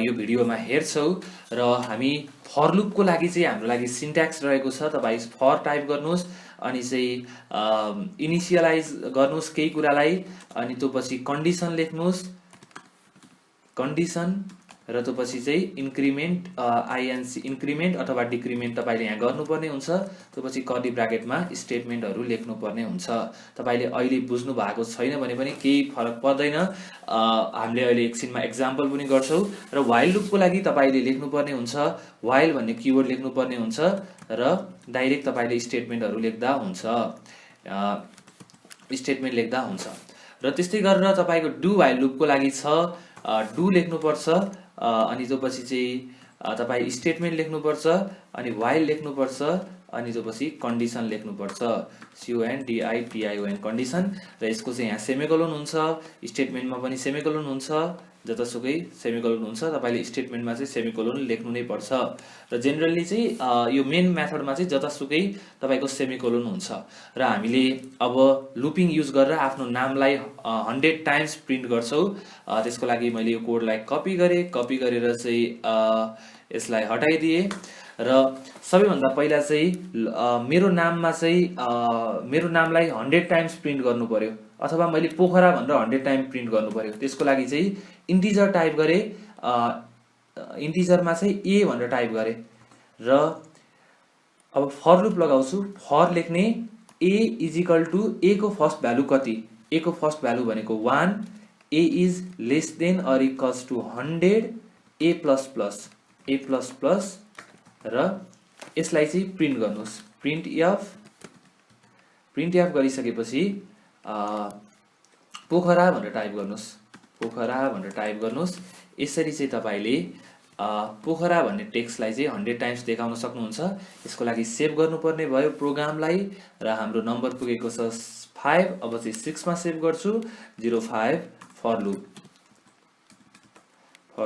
यो भिडियोमा हेर्छौँ। र हामी फर लुपको लागि चाहिँ हाम्रो लागि सिन्ट्याक्स रहेको छ। तपाईँ फर टाइप गर्नुहोस्, अनि चाहिँ इनिसियलाइज गर्नुहोस् केही कुरालाई, अनि त्यो पछि कन्डिसन लेख्नुहोस्, कन्डिसन, र त्यो पछि चाहिँ इन्क्रिमेन्ट आइएनसी इन्क्रिमेन्ट अथवा डिक्रिमेन्ट तपाईँले यहाँ गर्नुपर्ने हुन्छ। त्यो पछि कर्ली ब्राकेटमा स्टेटमेन्टहरू लेख्नुपर्ने हुन्छ। तपाईँले अहिले बुझ्नु भएको छैन भने पनि केही फरक पर्दैन, हामीले अहिले एकछिनमा एक्जाम्पल पनि गर्छौँ। र वाइल लुपको लागि तपाईँले लेख्नुपर्ने हुन्छ, वाइल भन्ने किवर्ड लेख्नुपर्ने हुन्छ, र डाइरेक्ट तपाईँले स्टेटमेन्टहरू लेख्दा हुन्छ। र त्यस्तै गरेर तपाईँको डु वाइल लुपको लागि छ, डु लेख्नुपर्छ, अनि त्यो पछि चाहिँ तपाईँ स्टेटमेन्ट लेख्नुपर्छ, अनि वाइल लेख्नुपर्छ, अनि त्यो पछि कन्डिसन लेख्नुपर्छ, CONDITION कन्डिसन। र यसको चाहिँ यहाँ सेमिकोलन हुन्छ, स्टेटमेन्टमा पनि सेमिकोलन हुन्छ, जतासुकै सेमिकोलन हुन्छ। तपाईँले स्टेटमेन्टमा चाहिँ सेमिकोलन लेख्नु नै पर्छ। र जेनरली चाहिँ यो मेन मेथडमा चाहिँ जतासुकै तपाईँको सेमिकोलन हुन्छ। र हामीले अब लुपिङ युज गरेर आफ्नो नामलाई 100 टाइम्स प्रिन्ट गर्छौँ। त्यसको लागि मैले यो कोडलाई कपी गरेर चाहिँ यसलाई हटाइदिएँ। र सबैभन्दा पहिला चाहिँ मेरो नामलाई 100 टाइम्स प्रिन्ट गर्नु पर्यो, अथवा मैले पोखरा भनेर 100 टाइम प्रिन्ट गर्नु पर्यो। त्यसको लागि चाहिँ इन्टिजर टाइप गरेँ, इन्टिजरमा चाहिँ ए भनेर टाइप गरेँ, र अब फर लुप लगाउँछु। फर लेख्ने ए इज इक्वल टु ए को फर्स्ट भ्यालु कति? ए को फर्स्ट भ्यालु भनेको 1, a is less than or equals to 100, a plus plus, र यसलाई चाहिँ प्रिन्ट गर्नुहोस्। प्रिन्ट एफ गरिसकेपछि पोखरा भनेर टाइप गर्नुहोस्। यसरी चाहिँ तपाईँले पोखरा भन्ने टेक्स्टलाई चाहिँ 100 टाइम्स देखाउन सक्नुहुन्छ। यसको लागि सेभ गर्नुपर्ने भयो प्रोग्रामलाई, र हाम्रो नम्बर पुगेको छ 5। अब चाहिँ 6 मा सेभ गर्छु, 05 फर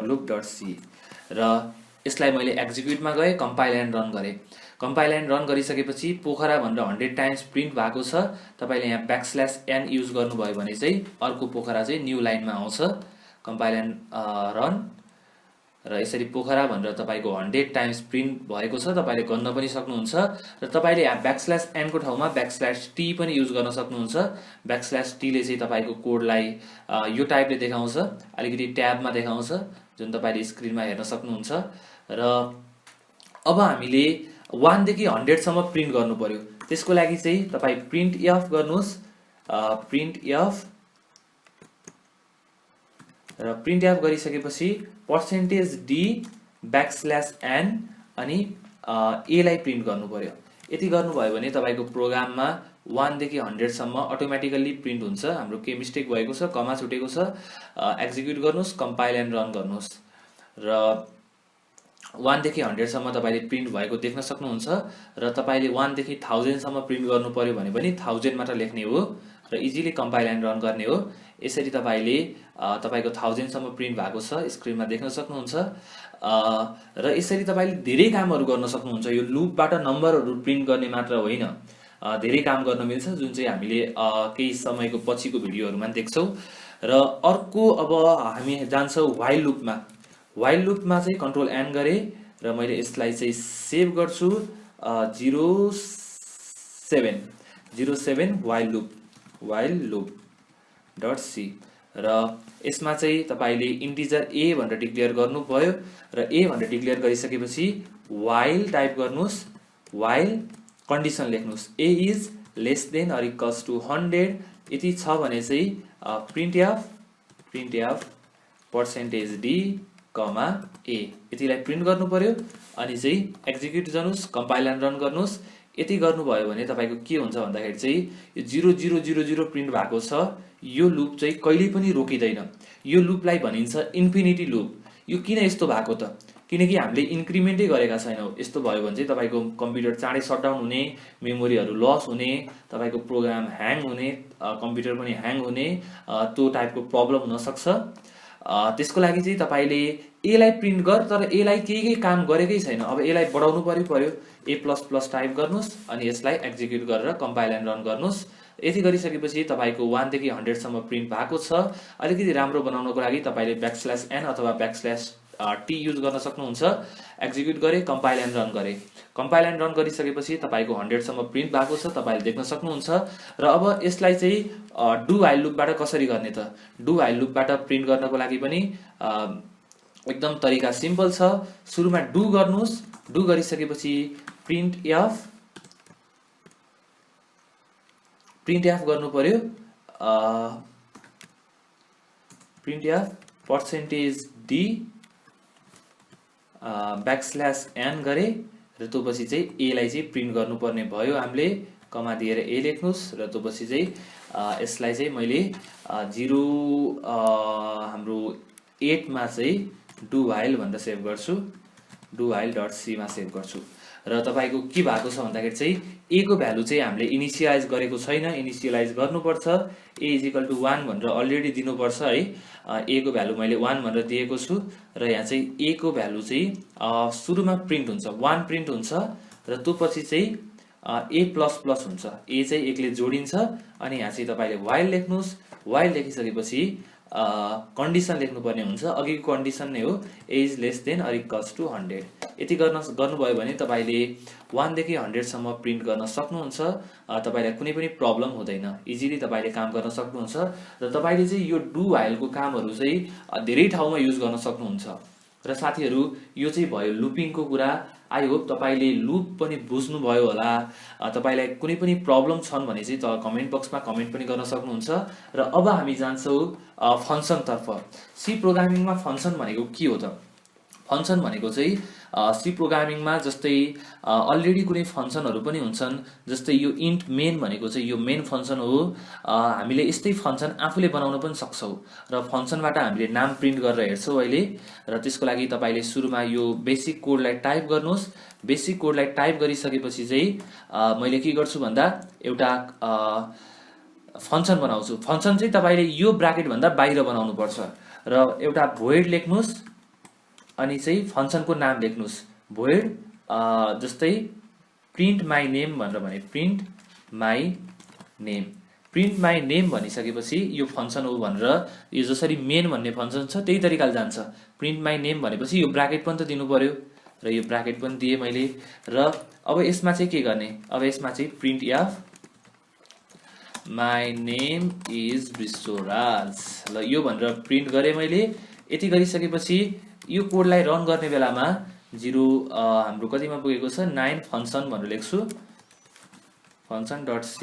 लुप.c, र यसलाई मैले एक्जिक्युटमा गएँ, कम्पाइल एन्ड रन गरेँ। कम्पाइल एन्ड रन गरिसकेपछि पोखरा भनेर 100 टाइम्स प्रिन्ट भएको छ। तपाईँले यहाँ \n युज गर्नुभयो भने चाहिँ अर्को पोखरा चाहिँ न्यू लाइनमा आउँछ। कम्पाइल एन्ड रन, र यसरी पोखरा भनेर तपाईँको 100 टाइम्स प्रिन्ट भएको छ। तपाईँले गर्न पनि सक्नुहुन्छ, र तपाईँले यहाँ \n को ठाउँमा \t पनि युज गर्न सक्नुहुन्छ। \t ले चाहिँ तपाईँको कोडलाई यो टाइपले देखाउँछ, अलिकति ट्याबमा देखाउँछ, जुन तपाईँले स्क्रिनमा हेर्न सक्नुहुन्छ। र अब हामीले 1 देखि 100 सम्म प्रिन्ट गर्नु पर्यो। त्यसको लागि चाहिँ तपाईँ प्रिन्ट एफ गर्नुहोस्, प्रिन्ट एफ, र प्रिन्ट एफ गरिसकेपछि %d \n अनि a लाई प्रिन्ट गर्नु पर्यो। यति गर्नुभयो भने तपाईको प्रोग्राममा 1 देखि 100 सम्म अटोमेटिकली प्रिन्ट हुन्छ। हाम्रो के मिस्टेक भएको छ, कमा छुटेको छ, एक्जिक्युट गर्नुस्, कम्पाइल एन्ड रन गर्नुस् र 1 देखि 100 सम्म तपाईले प्रिन्ट भएको देख्न सक्नुहुन्छ र तपाईले 1 देखि 1000 सम्म प्रिन्ट गर्नु पर्यो भने पनि 1000 मात्र लेख्ने हो र इजिली कम्पाइल एन्ड रन गर्ने हो। यसरी तपाईले तपाईको 1000 सम्म प्रिन्ट भएको छ स्क्रिनमा देख्न सक्नुहुन्छ र यसरी तपाईले धेरै कामहरु गर्न सक्नुहुन्छ। यो लुपबाट नम्बरहरु प्रिन्ट गर्ने मात्र होइन, धेरै काम गर्न मिल्छ जुन चाहिँ हामीले केही समयको पछिको भिडियोहरुमा देख्छौं। र अर्को अब हामी जान्छौं व्हाइल लुपमा। व्हाइल लुपमा चाहिँ कन्ट्रोल एन गरे र मैले यसलाई चाहिँ सेभ गर्छु 07 व्हाइल लुप .c र यसमा चाहिँ तपाईले इन्टिजर a भनेर डिक्लेयर गर्नु भयो र a भनेर डिक्लेयर गरिसकेपछि व्हाइल टाइप गर्नुस्, व्हाइल कन्डिसन लेख्नुस् a is less than or equals to 100 यति छ भने चाहिँ print f %d comma a यतिलाई प्रिन्ट गर्नु पर्यो अनि चाहिँ एक्जिक्युट गर्नुस्, कम्पाइल एन्ड रन गर्नुस्। यति गर्नुभयो भने तपाईको के हुन्छ भन्दाखेरि चाहिँ यो 0000 प्रिन्ट भएको छ। यो लुप चाहिँ कहिल्यै पनि रोकिदैन। यो लुपलाई भनिन्छ इन्फिनिटी लुप। यो किन यस्तो भएको त? किनकि हामीले इन्क्रिमेन्टै गरेका छैनौं। यस्तो भयो भने चाहिँ तपाईको कम्प्युटर चाँडै शटडाउन हुने, मेमोरीहरु लस हुने, तपाईको प्रोग्राम ह्याङ हुने, कम्प्युटर पनि ह्याङ हुने, त्यो टाइपको प्रब्लम हुन सक्छ। त्यसको लागि चाहिँ तपाईले a लाई प्रिन्ट गर, तर a लाई केही काम गरेकै छैन। अब a लाई बढाउनु पर्यो a++ टाइप गर्नुस् अनि यसलाई एक्जिक्युट गरेर कम्पाइल एन्ड रन गर्नुस्। यति गरिसकेपछि तपाईको 1 देखि 100 सम्म प्रिन्ट भएको छ। अलिकति राम्रो बनाउनको लागि तपाईले \n अथवा \t युज गर्न सक्नुहुन्छ। एक्जिक्युट गरे, कम्पाइल एन्ड रन गरे। कम्पाइल एन्ड रन गरिसकेपछि तपाईको 100 सम्म प्रिन्ट भएको छ, तपाईले देख्न सक्नुहुन्छ। र अब यसलाई चाहिँ डु व्हाइल लुपबाट कसरी गर्ने त? डु व्हाइल लुपबाट प्रिन्ट गर्नको लागि पनि एकदम तरिका सिम्पल छ। सुरुमा डु गर्नुस्, डु गरिसकेपछि प्रिन्ट एफ गर्नु पर्यो। प्रिन्ट एफ %d \n गरे र त्यो पछि चाहिँ a लाई चाहिँ प्रिन्ट गर्नुपर्ने भयो। हामीले कमा दिएर a लेख्नुस् र त्यो पछि चाहिँ यसलाई चाहिँ मैले हाम्रो 8 मा चाहिँ डु व्हाइल भनेर सेभ गर्छु, डु व्हाइल .c मा सेभ गर्छु। र तपाईको के भएको छ भन्दाखेरि चाहिँ a को भ्यालु चाहिँ हामीले इनिशियलाइज गरेको छैन, इनिशियलाइज गर्नुपर्छ। a = 1 भनेर अलरेडी दिनुपर्छ है। a को भ्यालु मैले 1 भनेर दिएको छु र यहाँ चाहिँ a को भ्यालु चाहिँ सुरुमा प्रिन्ट हुन्छ, 1 प्रिन्ट हुन्छ र त्यो पछि चाहिँ a++ हुन्छ। a चाहिँ एकले जोडिन्छ अनि यहाँ चाहिँ तपाईले व्हाइल लेख्नुस्। व्हाइल लेखिसकेपछि कन्डिसन लेख्नुपर्ने हुन्छ। अघिको कन्डिसन नै हो, a is less than or equals to 100। यति गर्नुभयो भने तपाईले 1 देखि 100 सम्म प्रिन्ट गर्न सक्नुहुन्छ। तपाईलाई कुनै पनि प्रब्लम हुँदैन, इजिली तपाईले काम गर्न सक्नुहुन्छ र तपाईले चाहिँ यो डु व्हाइलको कामहरु चाहिँ धेरै ठाउँमा युज गर्न सक्नुहुन्छ। र साथीहरु, यो चाहिँ भयो लुपिङको कुरा। आई होप तपाईले लुप पनि बुझ्नु भयो होला। तपाईलाई कुनै पनि प्रब्लम छन् भने चाहिँ तल कमेन्ट बक्समा कमेन्ट पनि गर्न सक्नुहुन्छ। र अब हामी जान्छौं फंक्सन तर्फ। सी प्रोग्रामिङमा फंक्सन भनेको के हो त? फंक्सन भनेको चाहिँ सी प्रोग्रामिङमा जस्तै अलरेडी कुनै फंक्सनहरु पनि हुन्छन्। जस्तै यो इन्ट मेन भनेको चाहिँ यो मेन फंक्सन हो। हामीले यस्तै फंक्सन आफूले बनाउन पनि सक्छौं र फंक्सनबाट हामीले नाम प्रिन्ट गरेर हेर्छौं अहिले। र त्यसको लागि तपाईले सुरुमा यो बेसिक कोडलाई टाइप गर्नुस्। बेसिक कोडलाई टाइप गरिसकेपछि चाहिँ मैले के गर्छु भन्दा एउटा फंक्सन बनाउँछु। फंक्सन चाहिँ तपाईले यो ब्राकेट भन्दा बाहिर बनाउनु पर्छ र एउटा भोइड लेख्नुस् अनि चाहिँ फंक्सनको नाम लेख्नुस्। भोइड जस्तै प्रिन्ट माई नेम भनेर भने print my name. Print my name भनिसकेपछि यो फंक्सन हो भनेर यो जसरी मेन भन्ने फंक्सन छ त्यही तरिकाले जान्छ। प्रिन्ट माई नेम भनेपछि यो ब्राकेट पनि त दिनु पर्यो र यो ब्राकेट पनि दिए मैले। र अब यसमा चाहिँ के गर्ने? अब यसमा चाहिँ print F my name is Vishwaraj ल यो भनेर प्रिन्ट गरे मैले। यति गरिसकेपछि यो कोडलाई रन गर्ने बेलामा हाम्रो कतिमा पुगेको छ 9 फंक्सन भनेर लेख्छु फंक्सन.c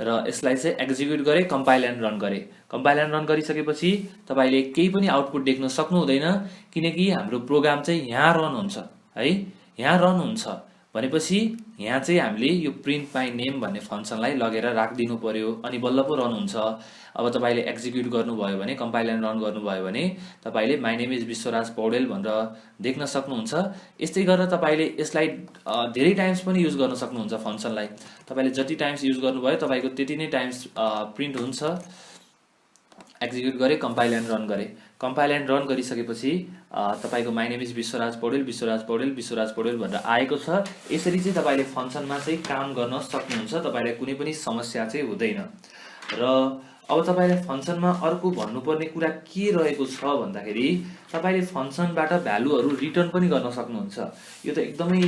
र यसलाई चाहिँ एक्जिक्युट गरे, कम्पाइल एन्ड रन गरे। कम्पाइल एन्ड रन गरिसकेपछि तपाईले केही पनि आउटपुट देख्न सक्नु हुँदैन, किनकि हाम्रो प्रोग्राम चाहिँ यहाँ रन हुन्छ है। यहाँ रन हुन्छ भनेपछि यहाँ चाहिँ हामीले यो प्रिन्ट माई नेम भन्ने फङ्सनलाई लगेर राखिदिनु पर्यो, अनि बल्ल पो रन हुन्छ। अब तपाईले एक्जिक्युट गर्नुभयो भने, कम्पाइल एन्ड रन गर्नुभयो भने तपाईले my name is Vishwaraj Paudel भनेर देख्न सक्नुहुन्छ। यस्तै गरेर तपाईले यसलाई धेरै टाइम्स पनि युज गर्न सक्नुहुन्छ फङ्सनलाई। तपाईले जति टाइम्स युज गर्नुभयो तपाईको त्यति नै टाइम्स प्रिन्ट हुन्छ। एक्जिक्युट गरे, कम्पाइल एन्ड रन गरे। कम्पाइल एन्ड रन गरिसकेपछि तपाईको my name is Vishwaraj Paudel Vishwaraj Paudel Vishwaraj Paudel भनेर आएको छ। यसरी चाहिँ तपाईले फङ्सनमा चाहिँ काम गर्न सक्नुहुन्छ, तपाईलाई कुनै पनि समस्या चाहिँ हुँदैन। र अब तपाईलाई फङ्सनमा अर्को भन्नुपर्ने कुरा के रहेको छ भन्दाखेरि तपाईले फङ्सनबाट भ्यालुहरू रिटर्न पनि गर्न सक्नुहुन्छ। यो त एकदमै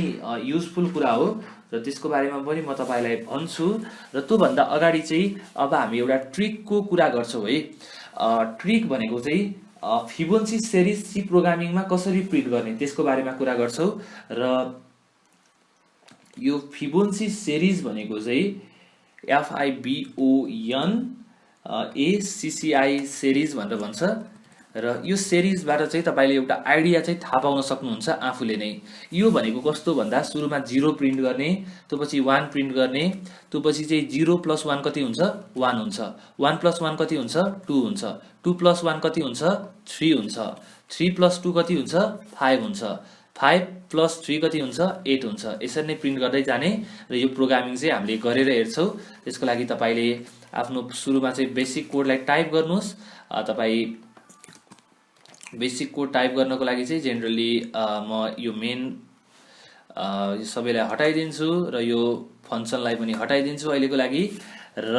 युजफुल कुरा हो र त्यसको बारेमा पनि म तपाईलाई भन्छु। र त्योभन्दा अगाडि चाहिँ अब हामी एउटा ट्रिकको कुरा गर्छौँ है। ट्रिक भनेको चाहिँ फिबोनाची सिरिज सी प्रोग्रामिङमा कसरी प्रिन्ट गर्ने त्यसको बारेमा कुरा गर्छौँ। र यो फिबोनाची सिरिज भनेको चाहिँ FIBON सिरिज भनेर भन्छ। र यो सिरिजबाट चाहिँ तपाईले एउटा आइडिया चाहिँ थाहा पाउन सक्नुहुन्छ आफूले नै। यो भनेको कस्तो भन्दा सुरुमा 0 प्रिन्ट गर्ने, त्यसपछि 1 प्रिन्ट गर्ने, त्यसपछि चाहिँ 0 + 1 कति हुन्छ 1 हुन्छ, 1 + 1 कति हुन्छ 2 हुन्छ, 2 + 1 कति हुन्छ 3 हुन्छ, 3 + 2 कति हुन्छ 5 हुन्छ, 5 + 3 कति हुन्छ 8 हुन्छ। यसरी नै प्रिन्ट गर्दै जाने। र यो प्रोग्रामिङ चाहिँ हामीले गरेर हेर्छौँ। त्यसको लागि तपाईले आफ्नो सुरुमा चाहिँ बेसिक कोडलाई टाइप गर्नुहोस्। तपाई बेसिक कोड टाइप गर्नको लागि चाहिँ जेनरली म यो मेन यो सबैलाई हटाइदिन्छु र यो फङ्सनलाई पनि हटाइदिन्छु अहिलेको लागि। र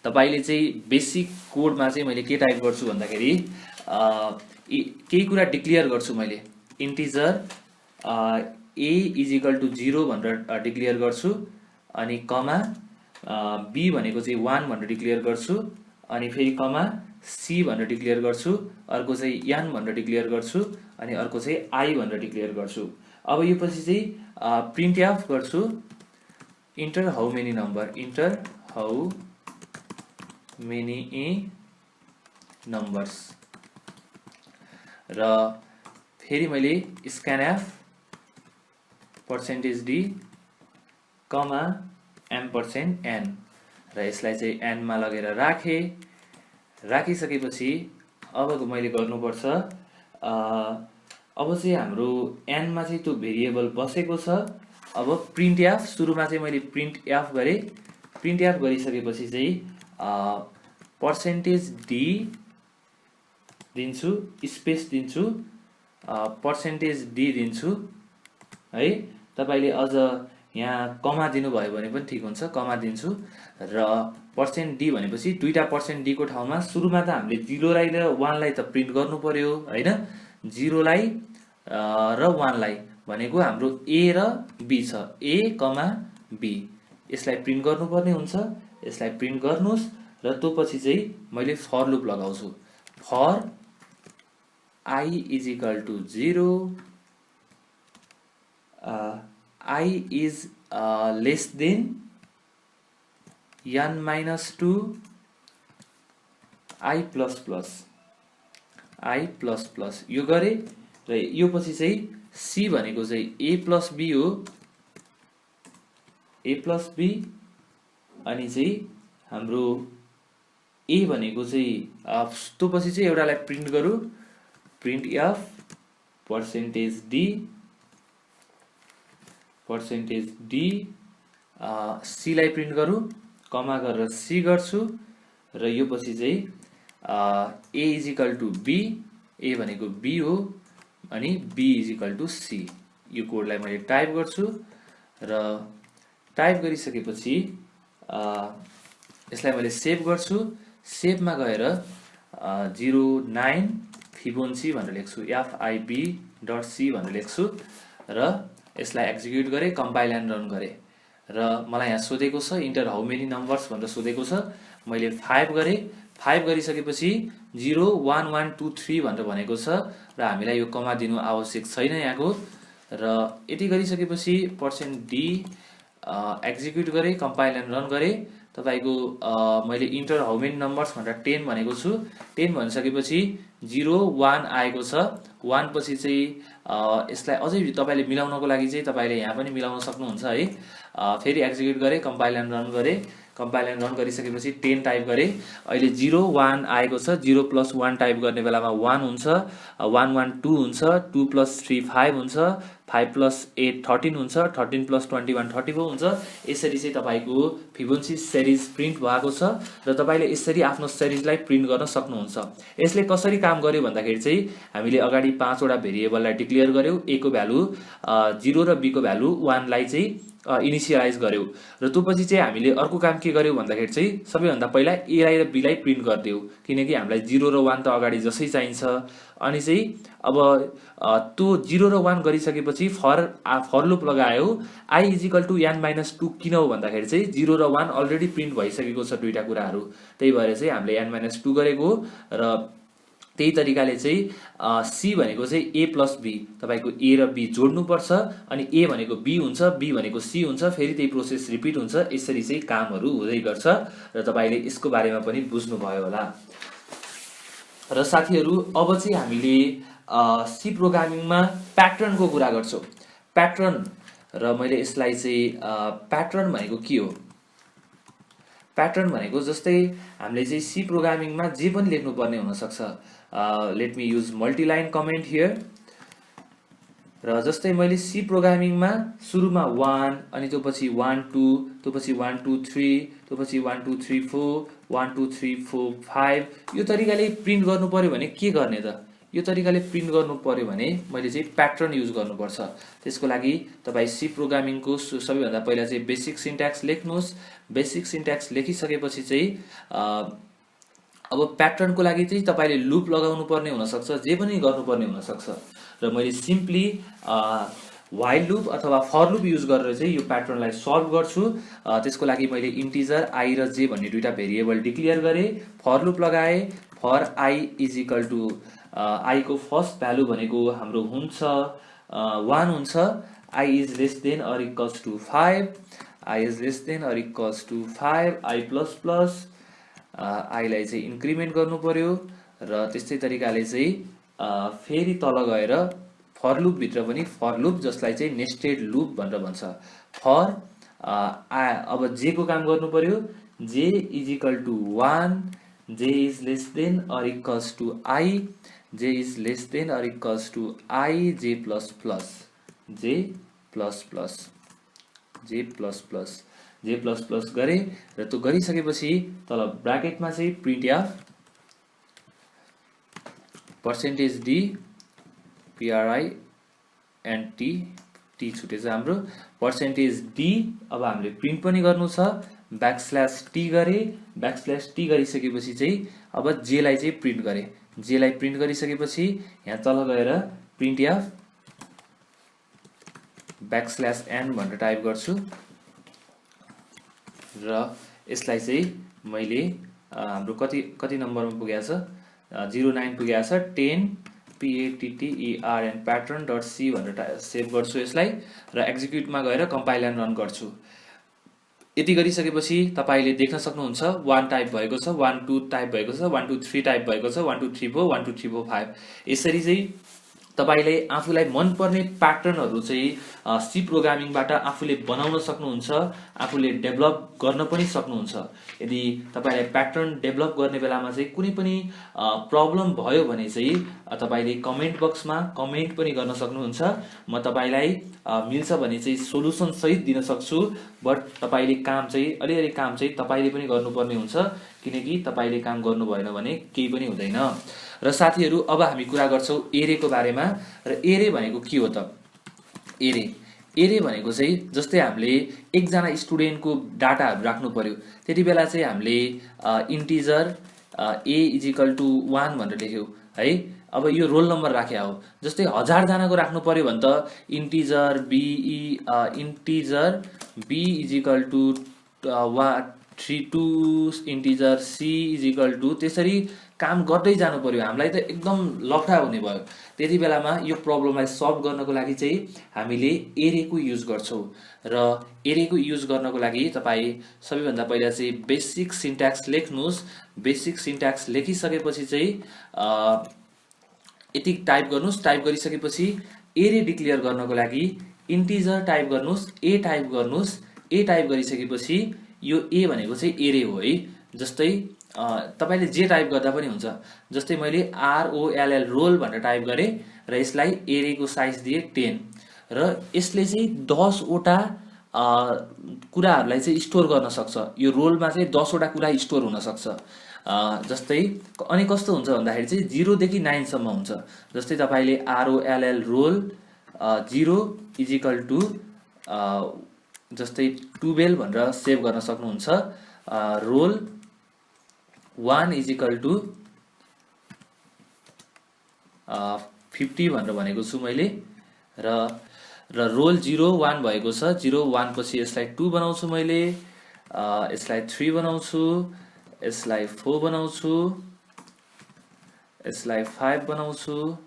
तपाईले चाहिँ बेसिक कोडमा चाहिँ मैले के टाइप गर्छु भन्दाखेरि केही कुरा डिक्लेयर गर्छु मैले। इन्टिजर a = 0 भनेर डिक्लेयर गर्छु, अनि कमा b भनेको चाहिँ 1 भनेर डिक्लेयर गर्छु, अनि फेरि कमा c भनेर डिक्लेयर गर्छु, अर्को चाहिँ n भनेर डिक्लेयर गर्छु, अनि अर्को चाहिँ i भनेर डिक्लेयर गर्छु। अब यो पछि चाहिँ प्रिन्ट एफ गर्छु, enter how many number, enter how many numbers. र फेरि मैले स्क्यानएफ %d कमा %n र यसलाई चाहिँ n मा लगेर राखे। राखिसकेपछि अब मैले गर्नुपर्छ, अब चाहिँ हाम्रो n मा चाहिँ त्यो भेरिएबल बसेको छ। अब प्रिन्ट एफ सुरुमा चाहिँ मैले प्रिन्ट एफ गरेँ। प्रिन्ट एफ गरिसकेपछि चाहिँ %d दिन्छु, स्पेस दिन्छु, %d दिन्छु है। तपाईले अझ यहाँ कमा दिनुभयो भने पनि ठिक हुन्छ, कमा दिन्छु। र %d भनेपछि दुईटा %d को ठाउँमा सुरुमा त हामीले 0 लाई र 1 लाई त प्रिन्ट गर्नु पर्यो हैन। 0 लाई र 1 लाई भनेको हाम्रो a र b छ, a, b। यसलाई प्रिन्ट गर्नुपर्ने हुन्छ। यसलाई प्रिन्ट गर्नुस् र त्यो पछि चाहिँ मैले फर लुप लगाउँछु। For i = 0, i is less than n - 2 i plus यो गरे। र यो पछि चाहिँ c भनेको चाहिँ a + b हो, a + b, अनि चाहिँ हाम्रो a भनेको चाहिँ त्यो पछि चाहिँ एउटालाई प्रिन्ट गरौँ, प्रिन्ट एफ %d c लाई प्रिन्ट गरौँ, कमा गरेर c गर्छु। र यो पछि चाहिँ a = b, a भनेको b हो, अनि b = c। यो कोडलाई मैले टाइप गर्छु र टाइप गरिसकेपछि यसलाई मैले सेभ गर्छु। सेभमा गएर 09 फिबोनाची भनेर लेख्छु, fib.c भनेर लेख्छु र यसलाई एक्जिक्युट गरे, कम्पाइल एन्ड रन गरे। र मलाई यहाँ सोधेको छ इन्टर हाउ मेनी नम्बर्स भनेर सोधेको छ। मैले 5 गरे। 5 गरिसकेपछि 0 1 1 2 3 भनेर भनेको छ र हामीलाई यो कमा दिनु आवश्यक छैन यहाँको। र यति गरिसकेपछि %d एक्जिक्युट गरे, कम्पाइल एन्ड रन गरे। तपाईको मैले इन्टर हाउ मेनी नम्बर्स भनेर 10 भनेको छु। 10 भनिसकेपछि 0 1 आएको छ। 1 पछि चाहिँ यसलाई अझै तपाईले मिलाउनको लागि चाहिँ तपाईले यहाँ पनि मिलाउन सक्नुहुन्छ है। फेरि एक्जिक्युट गरे, कम्पाइल एन्ड रन गरे। कम्पाइल एन्ड रन गरिसकेपछि 10 टाइप गरे। अहिले 0 1 आएको छ। 0 + 1 टाइप गर्ने बेलामा 1 हुन्छ, 1 1 2 हुन्छ, 2 + 3 5 हुन्छ, 5 + 8 13 हुन्छ, 13 + 21 34 हुन्छ। यसरी चाहिँ तपाईको फिबोनाची सिरिज प्रिन्ट भएको छ र तपाईले यसरी आफ्नो सिरिजलाई प्रिन्ट गर्न सक्नुहुन्छ। यसले कसरी काम गर्यो भन्दाखेरि चाहिँ हामीले अगाडि 5 वटा भेरिएबललाई डिक्लेयर गर्यौ। a को भ्यालु 0 र b को भ्यालु 1 लाई चाहिँ इनिशियलाइज गर्यौ र त्यसपछि चाहिँ हामीले अर्को काम के गर्यौ भन्दाखेरि चाहिँ सबैभन्दा पहिला a लाई र b लाई प्रिन्ट गर्दियौ, किनकि हामीलाई 0 र 1 त अगाडि जसै चाहिन्छ। अनि चाहिँ अब त्यो 0 र 1 गरिसकेपछि फर लुप लगायौ। i = n-2 किन हो भन्दाखेरि चाहिँ 0 र 1 अलरेडी प्रिन्ट भइसकेको छ दुईटा कुराहरू, त्यही भएर चाहिँ हामीले n-2 गरेको र त्यही तरिकाले चाहिँ c भनेको चाहिँ a + b, तपाईको a र b जोड्नु पर्छ अनि a भनेको b हुन्छ, b भनेको c हुन्छ, फेरि त्यही प्रोसेस रिपिट हुन्छ। यसरी चाहिँ कामहरू हुँदै गर्छ र तपाईले यसको बारेमा पनि बुझ्नु भयो होला। र साथीहरु अब चाहिँ हामीले सी प्रोग्रामिङमा प्याटर्नको कुरा गर्छौं। प्याटर्न र मैले यसलाई चाहिँ प्याटर्न भनेको के हो? प्याटर्न भनेको जस्तै हामीले चाहिँ सी प्रोग्रामिङमा जे पनि लेख्नु पर्ने हुन सक्छ। Let me use multiline comment here. र जस्तै मैले सी प्रोग्रामिङमा सुरुमा 1 अनि त्यसपछि 1 2 त्यसपछि 1 2 3 त्यसपछि 1 2 3 4 1 2 3 4 5 यो तरिकाले प्रिन्ट गर्नु पर्यो भने के गर्ने त? यो तरिकाले प्रिन्ट गर्नु पर्यो भने मैले चाहिँ प्याटर्न युज गर्नुपर्छ। त्यसको लागि तपाई सी प्रोग्रामिङको सबैभन्दा पहिला चाहिँ बेसिक सिन्ट्याक्स लेख्नुस्। बेसिक सिन्ट्याक्स लेखिसकेपछि चाहिँ अब प्याटर्नको लागि चाहिँ तपाईले लुप लगाउनु पर्ने हुन सक्छ, जे पनि गर्नुपर्ने हुन सक्छ। र मैले सिम्पली व्हाइल लुप अथवा फर लुप युज गरेर चाहिँ यो प्याटर्नलाई सल्भ गर्छु। त्यसको लागि मैले इन्टिजर i र j भन्ने दुईटा भेरिएबल डिक्लेयर गरे, फर लुप लगाए। फर i = i को फर्स्ट भ्यालु भनेको हाम्रो हुन्छ 1 हुन्छ, i > 5, i > 5, i लाई चाहिँ इन्क्रिमेन्ट गर्नु पर्यो र त्यस्तै तरिकाले चाहिँ फेरि तल गएर फर लुप भित्र पनि फर लुप जसलाई चाहिँ नेस्टेड लुप भनेर भन्छ। फर अब j को काम गर्नु पर्यो। j = 1, j <= i, j <= i, j++ गरे र त्यो गरिसकेपछि तल ब्र्याकेटमा चाहिँ प्रिन्टफ %d print t छुटेछ हाम्रो %d। अब हामीले प्रिन्ट पनि गर्नु छ। \t गरे। \t गरिसकेपछि चाहिँ अब j लाई चाहिँ प्रिन्ट गरे। j लाई प्रिन्ट गरिसकेपछि यहाँ तल गएर प्रिन्टफ \n भनेर टाइप गर्छु र यसलाई चाहिँ मैले हाम्रो कति नम्बरमा पुगेको छ? 09 पुगेको छ। 10 pattern.c भनेर सेभ गर्छु यसलाई र एक्जिक्युटमा गएर कम्पाइल एन्ड रन गर्छु। यति गरिसकेपछि तपाईले देख्न सक्नुहुन्छ 1 टाइप भएको छ, 1 2 टाइप भएको छ, 1 2 3 टाइप भएको छ, 1 2 3 4 1 2 3 4 5। यसरी चाहिँ तपाईले आफुलाई मन पर्ने प्याटर्नहरु चाहिँ सी प्रोग्रामिङबाट आफुले बनाउन सक्नुहुन्छ, आफुले डेभलप गर्न पनि सक्नुहुन्छ। यदि तपाईलाई प्याटर्न डेभलप गर्ने बेलामा चाहिँ कुनै पनि प्रब्लम भयो भने चाहिँ तपाईले कमेन्ट बक्समा कमेन्ट पनि गर्न सक्नुहुन्छ। म तपाईलाई मिल्छ भने चाहिँ सोलुसन सहित दिन सक्छु, बट तपाईले काम चाहिँ अलिअलि काम चाहिँ तपाईले पनि गर्नुपर्ने हुन्छ, किनकि तपाईले काम गर्नु भएन भने केही पनि हुँदैन। र साथीहरु अब हामी कुरा गर्छौं एरे को बारेमा। र एरे भनेको के हो त? एरे भनेको चाहिँ जस्तै हामीले एकजना स्टुडेन्टको डाटाहरु राख्नु पर्यो, त्यति बेला चाहिँ हामीले इन्टिजर a = 1 भनेर लेख्यौ है। अब यो रोल नम्बर राख्या हो। जस्तै 1000 जनाको राख्नु पर्यो भने त integer b = 3 to integer c is equal to त्यसरी काम गर्दै जानु पर्यो। हामीलाई त एकदम लफडा हुने भयो। त्यति बेलामा यो प्रब्लमलाई सल्भ गर्नको लागि चाहिँ हामीले एरेको युज गर्छौँ र एरेको युज गर्नको लागि तपाईँ सबैभन्दा पहिला चाहिँ बेसिक सिन्ट्याक्स लेख्नुहोस्। बेसिक सिन्ट्याक्स लेखिसकेपछि चाहिँ यति टाइप गर्नुहोस्। टाइप गरिसकेपछि एरे डिक्लेयर गर्नको लागि इन्टिजर टाइप गर्नुहोस्, ए टाइप गर्नुहोस्। ए टाइप गरिसकेपछि यो ए भनेको चाहिँ एरे हो है। जस्तै तपाईले जे टाइप गर्दा पनि हुन्छ। जस्तै मैले ROLL रोल भनेर टाइप गरेँ र यसलाई एरेको साइज दिए 10 र यसले चाहिँ 10 वटा कुराहरूलाई चाहिँ स्टोर गर्न सक्छ। यो रोलमा चाहिँ 10 वटा कुरा स्टोर हुन सक्छ। जस्तै अनि कस्तो हुन्छ भन्दाखेरि चाहिँ 0 देखि 9 सम्म हुन्छ। जस्तै तपाईले ROLL roll 0 is equal to जस्तै 12 भनेर सेभ गर्न सक्नुहुन्छ। रोल 1 इज इक्वल टु 50 भनेर भनेको छु मैले र रोल 01 भएको छ। 01 पछि यसलाई 2 बनाउँछु मैले, यसलाई 3 बनाउँछु, यसलाई 4 बनाउँछु, यसलाई 5 बनाउँछु,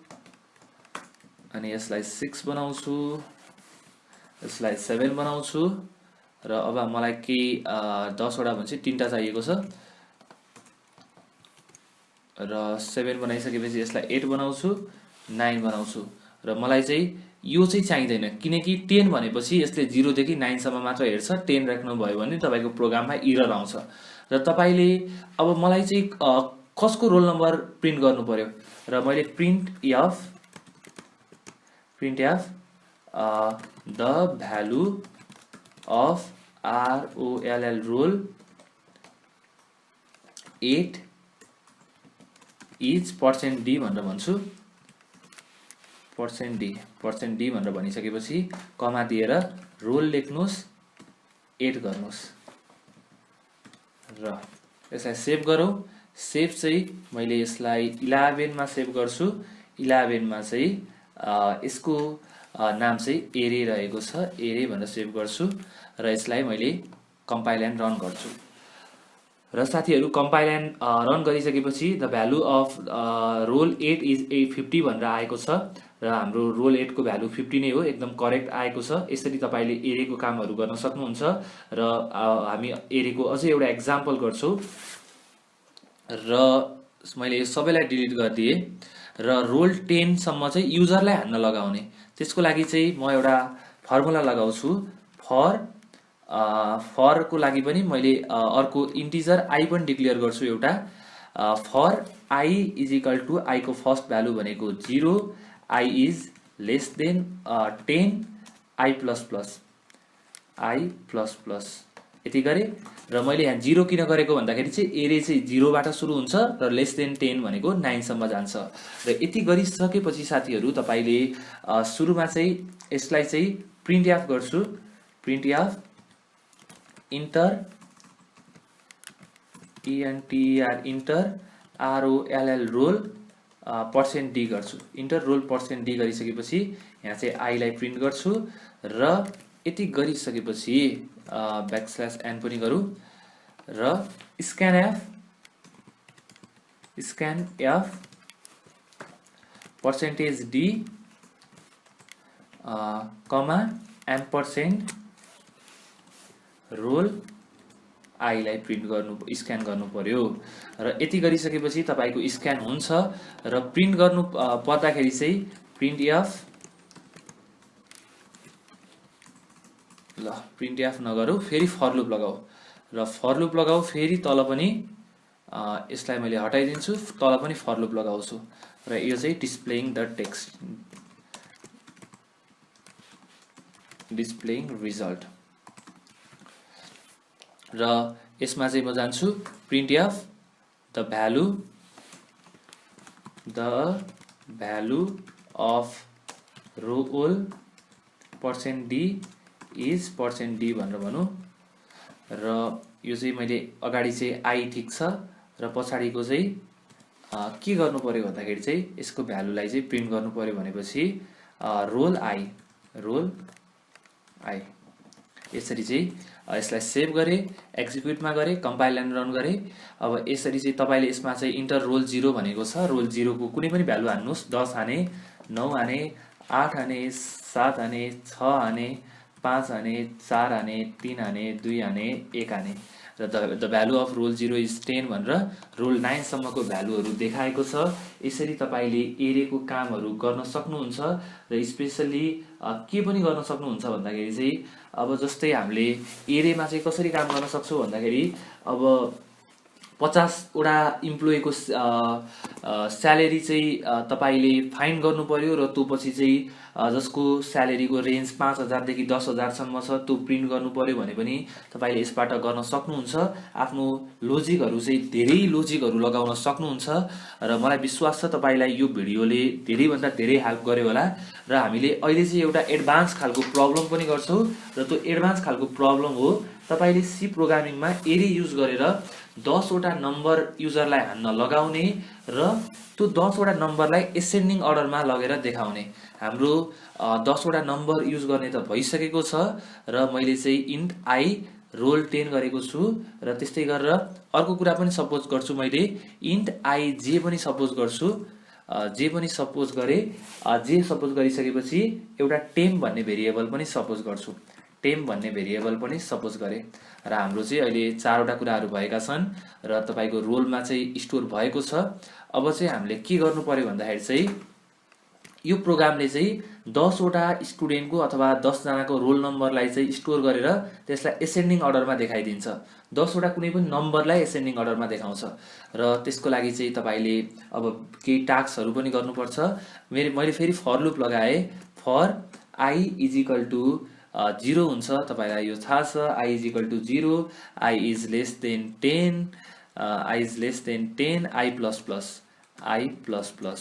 अनि यसलाई 6 बनाउँछु, यसलाई 7 बनाउँछु र अब मलाई के 10 वटा भन्छ 3टा चाहिएको छ र 7 बनाइसकेपछि यसलाई 8 बनाउँछु, 9 बनाउँछु र मलाई चाहिँ यो चाहिँ चाहिँदैन किनकि 10 भनेपछि यसले 0 देखि 9 सम्म मात्र हेर्छ। 10 राख्नु भयो भने तपाईँको प्रोग्राममा एरर आउँछ र तपाईँले अब मलाई चाहिँ कसको रोल नम्बर प्रिन्ट गर्नु पर्यो र मैले print F the value of ROLL roll 8 is %d भनेर भन्छु। %d भनेर भनिसकेपछि कमा दिएर रोल लेख्नुहोस्, 8 गर्नुहोस् र यसलाई सेभ गरौँ। सेभ चाहिँ मैले यसलाई 11 मा सेभ गर्छु। 11 मा चाहिँ यसको नाम चाहिँ एरे रहेको छ। एरे भनेर सेभ गर्छु र यसलाई मैले कम्पाइल एन्ड रन गर्छु। र साथीहरू कम्पाइल एन्ड रन गरिसकेपछि the value of roll 8 is 50 भनेर आएको छ र हाम्रो रोल 8 को भ्यालु 50 नै हो। एकदम करेक्ट आएको छ। यसरी तपाईले एरेको कामहरू गर्न सक्नुहुन्छ र हामी एरेको अझै एउटा एक्जाम्पल गर्छौँ र मैले यो सबैलाई डिलिट गरिदिएँ र रोल 10 सम्म चाहिँ युजरलाई हान्न लगाउने। त्यसको लागि चाहिँ म एउटा फर्मुला लगाउँछु। फर को लागि पनि मैले अर्को इन्टिजर आई पनि डिक्लेयर गर्छु एउटा। For I is equal to I को फर्स्ट भ्यालु भनेको 0, I is less than 10, I plus plus यति गरेँ र मैले यहाँ 0 किन गरेको भन्दाखेरि चाहिँ एरे चाहिँ 0 बाट सुरु हुन्छ र लेस देन 10 भनेको 9 सम्म जान्छ र यति गरिसकेपछि साथीहरू तपाईले सुरुमा चाहिँ यसलाई चाहिँ प्रिन्ट एफ गर्छु। Print F enter enter ROLL roll %d गर्छु। इन्टर रोल %d गरिसकेपछि यहाँ चाहिँ आईलाई प्रिन्ट गर्छु र यति गरिसकेपछि \n पनि गरौँ र स्क्यान एफ %d कमा एम्परसेन्ड रोल आईलाई प्रिन्ट स्क्यान गर्नु पर्यो र यति गरिसकेपछि तपाईको स्क्यान हुन्छ र प्रिन्ट गर्नु पर्दाखेरि चाहिँ प्रिन्ट एफ नगरौ, फेरि फर लुप लगाऊ र फर लुप लगाऊ। फेरि तल पनि यसलाई मैले हटाइदिन्छु, तल पनि फर लुप लगाउँछु र यो चाहिँ displaying the text, displaying result र यसमा चाहिँ म जान्छु print F the value of roll %d is %d भनेर भनौँ र यो चाहिँ मैले अगाडि चाहिँ आई ठिक छ र पछाडिको चाहिँ के गर्नु पर्यो भन्दाखेरि चाहिँ यसको भ्यालुलाई चाहिँ प्रिन्ट गर्नु पर्यो भनेपछि रोल आई यसरी चाहिँ यसलाई सेभ गरे, एक्जिक्युटमा गरे, कम्पाइल एन्ड रन गरे। अब यसरी चाहिँ तपाईले यसमा चाहिँ इन्टर रोल 0 भनेको छ। रोल 0 को कुनै पनि भ्यालु हान्नुस्। 10 हाने, 9 हाने, 8 हाने, 7 हाने, 6 हाने, 5 हाने, 4 हाने, 3 हाने, 2 हाने, 1 हाने र the value of roll 0 is 10 भनेर रोल 9 सम्मको भ्यालुहरू देखाएको छ। यसरी तपाईले एरेको कामहरू गर्न सक्नुहुन्छ र स्पेशली के पनि गर्न सक्नुहुन्छ भन्दाखेरि चाहिँ अब जस्तै हामीले एरेमा चाहिँ कसरी काम गर्न सक्छौँ भन्दाखेरि अब 50 वटा इम्प्लोइको स्यालेरी चाहिँ तपाईले फाइन्ड गर्नु पर्यो र त्यो पछि चाहिँ जसको स्यालेरीको रेन्ज 5000 देखि 10000 सम्म छ त्यो प्रिन्ट गर्नु पर्यो भने पनि तपाईले यसबाट गर्न सक्नुहुन्छ। आफ्नो लोजिकहरू चाहिँ धेरै लोजिकहरू लगाउन सक्नुहुन्छ र मलाई विश्वास छ तपाईलाई यो भिडियोले धेरै भन्दा धेरै हेल्प गर्यो होला। र हामीले अहिले चाहिँ एउटा एडभान्स खालको प्रब्लम पनि गर्छौं र त्यो एडभान्स खालको प्रब्लम हो तपाईले सी प्रोग्रामिङमा एरे युज गरेर 10 वटा नम्बर युजरलाई हान्न लगाउने र त्यो 10 वटा नम्बरलाई एसेन्डिङ अर्डरमा लगेर देखाउने। हाम्रो 10 वटा नम्बर युज गर्ने त भइसकेको छ र मैले चाहिँ इन्ट आई रोल 10 गरेको छु र त्यस्तै गरेर अर्को कुरा पनि सपोज गर्छु। मैले इन्ट आई जे पनि सपोज गर्छु। जे पनि सपोज गरे, जे सपोज गरिसकेपछि एउटा टेम भन्ने भेरिएबल पनि सपोज गर्छु। टेम भन्ने भेरिएबल पनि सपोज गरे र हाम्रो चाहिँ अहिले 4 वटा कुराहरू भएका छन् र तपाईको रोलमा चाहिँ स्टोर भएको छ। अब चाहिँ हामीले के गर्नु पर्यो भन्दाखेरि चाहिँ यो प्रोग्रामले चाहिँ 10 वटा स्टुडेन्टको अथवा 10 जनाको रोल नम्बरलाई चाहिँ स्टोर गरेर त्यसलाई एसेन्डिङ अर्डरमा देखाइदिन्छ। 10 वटा कुनै पनि नम्बरलाई एसेन्डिङ अर्डरमा देखाउँछ र त्यसको लागि चाहिँ तपाईले अब केही टास्कहरू पनि गर्नुपर्छ। मैले फेरि फर लुप लगाए। For I is equal to 0 हुन्छ। तपाईलाई यो थाहा छ। I is equal to 0, I is less than 10, I is less than 10, I plus plus, I plus plus,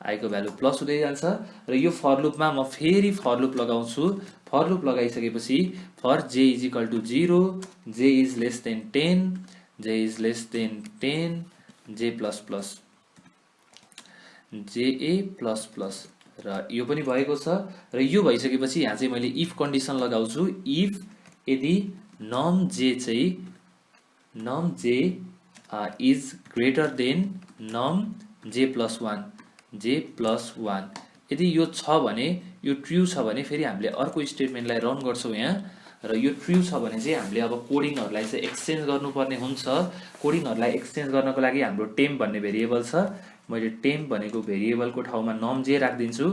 I को भ्यालु प्लस हुँदै जान्छ र यो फर लुपमा म फेरि फर लुप लगाउँछु। फर लुप लगाइसकेपछि for J is equal to 0, J is less than 10, जे इज लेस देन 10, जे प्लस प्लस, जे ए प्लस प्लस र यो पनि भएको छ। र यो भइसकेपछि यहाँ चाहिँ मैले इफ कन्डिसन लगाउँछु। इफ यदि नम जे चाहिँ नम जे इज ग्रेटर देन नम जे प्लस 1, जे प्लस 1 यदि यो छ भने, यो ट्रु छ भने फेरि हामीले अर्को स्टेटमेन्टलाई रन गर्छौं यहाँ र यो ट्रु छ भने चाहिँ हामीले अब कोडिङहरुलाई चाहिँ एक्सचेन्ज गर्नुपर्ने हुन्छ। कोडिङहरुलाई एक्सचेन्ज गर्नको लागि हाम्रो टेम भन्ने भेरिएबल छ। मैले टेम भनेको भेरिएबलको ठाउँमा नम जे राख्दिन्छु,